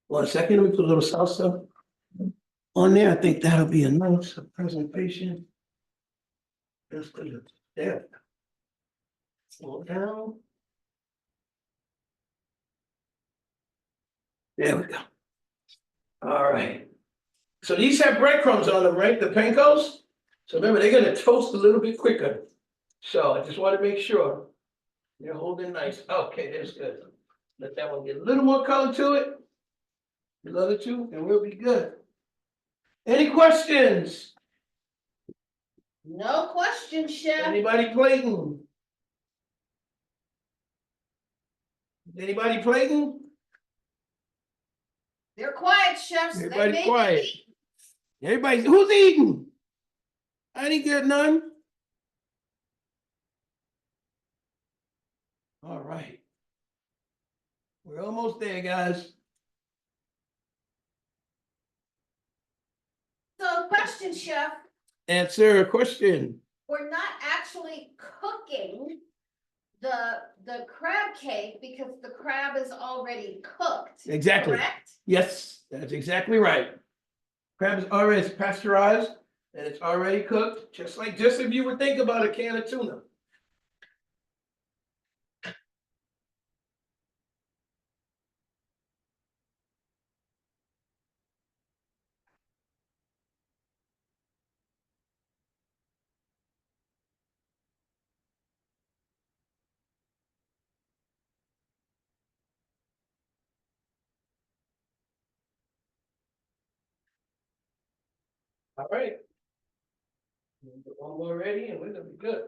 1 second, let me put a little salsa on there. I think that'll be a nice presentation. Just put it there. Slow down. There we go. All right. So these have breadcrumbs on them, right? The pancos? So remember, they're gonna toast a little bit quicker. So I just want to make sure they're holding nice. Okay, that's good. Let that one get a little more color to it. The other two, and we'll be good. Any questions? No question, Chef. Anybody plating? Anybody plating? They're quiet, chefs. They Everybody may be quiet. eating. Everybody, who's eating? I didn't get none. All right. We're almost there, guys. So question, Chef, Answer a question. we're not actually cooking the crab cake because the crab is already cooked. Exactly. Correct? Yes, that's exactly right. Crab is already pasteurized and it's already cooked, just if you would think about a can of tuna. All right. Get one more ready and we're gonna be good.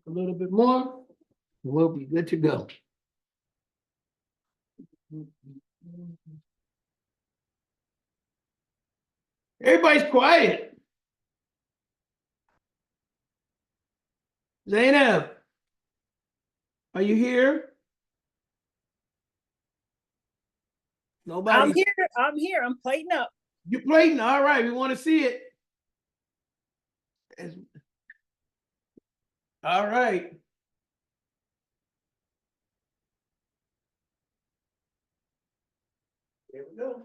a little bit more. We'll be good to go. Everybody's quiet. Zainab, are you here? Nobody. I'm here. I'm here. I'm plating up. You plating? All right, we want to see it. All right. There we go.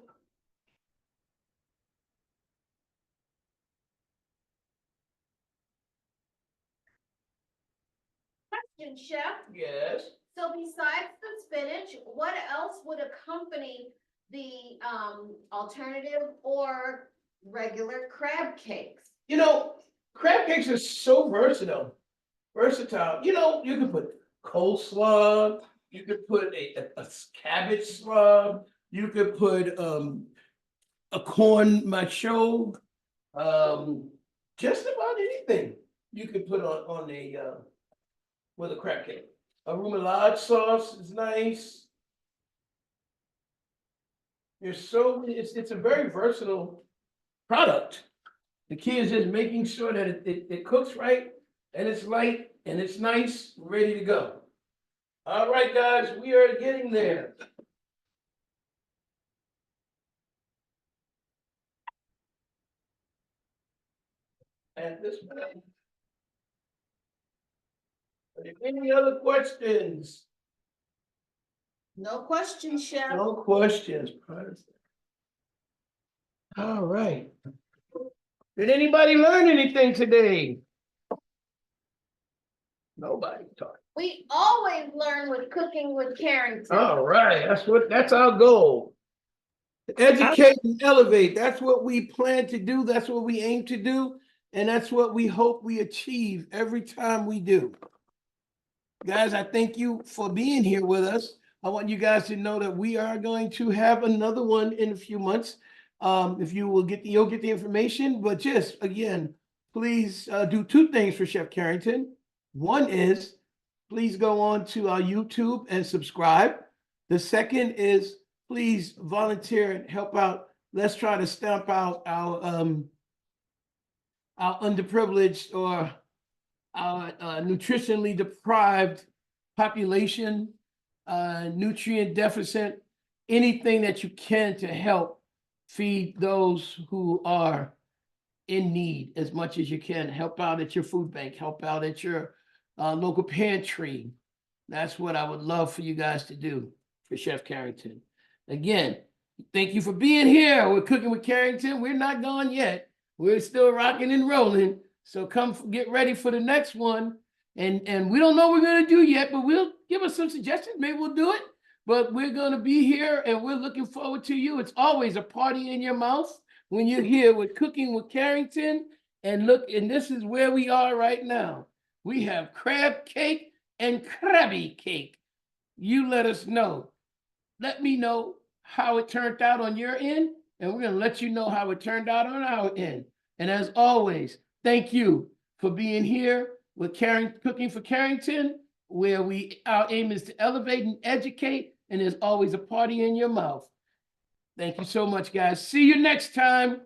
Question, Chef. Yes. So besides the spinach, what else would accompany the alternative or regular crab cakes? You know, crab cakes are so versatile. You know, you can put coleslaw, you could put a cabbage slab, you could put a corn macho, just about anything you could put on a with a crab cake. A remoulade sauce is nice. There's so many, it's a very versatile product. The key is just making sure that it cooks right and it's light and it's nice, ready to go. All right, guys, we are getting there. At this point. Are there any other questions? No question, Chef. No questions. All right. Did anybody learn anything today? Nobody taught. We always learn with cooking with Carrington. All right, that's our goal. Educate and elevate. That's what we plan to do. That's what we aim to do. And that's what we hope we achieve every time we do. Guys, I thank you for being here with us. I want you guys to know that we are going to have another one in a few months. If you will you'll get the information, but just again, please do two things for Chef Carrington. One is please go on to our YouTube and subscribe. The second is please volunteer and help out. Let's try to stamp out our underprivileged or our nutritionally deprived population, nutrient deficit, anything that you can to help feed those who are in need as much as you can. Help out at your food bank, help out at your local pantry. That's what I would love for you guys to do for Chef Carrington. Again, thank you for being here. We're Cooking with Carrington. We're not gone yet. We're still rocking and rolling. So come get ready for the next one. And we don't know what we're going to do yet, but we'll give us some suggestions. Maybe we'll do it. But we're going to be here and we're looking forward to you. It's always a party in your mouth when you're here with Cooking with Carrington. And look, and this is where we are right now. We have crab cake and crabby cake. You let us know. Let me know how it turned out on your end, and we're going to let you know how it turned out on our end. And as always, thank you for being here with Cooking for Carrington, where our aim is to elevate and educate, and there's always a party in your mouth. Thank you so much, guys. See you next time.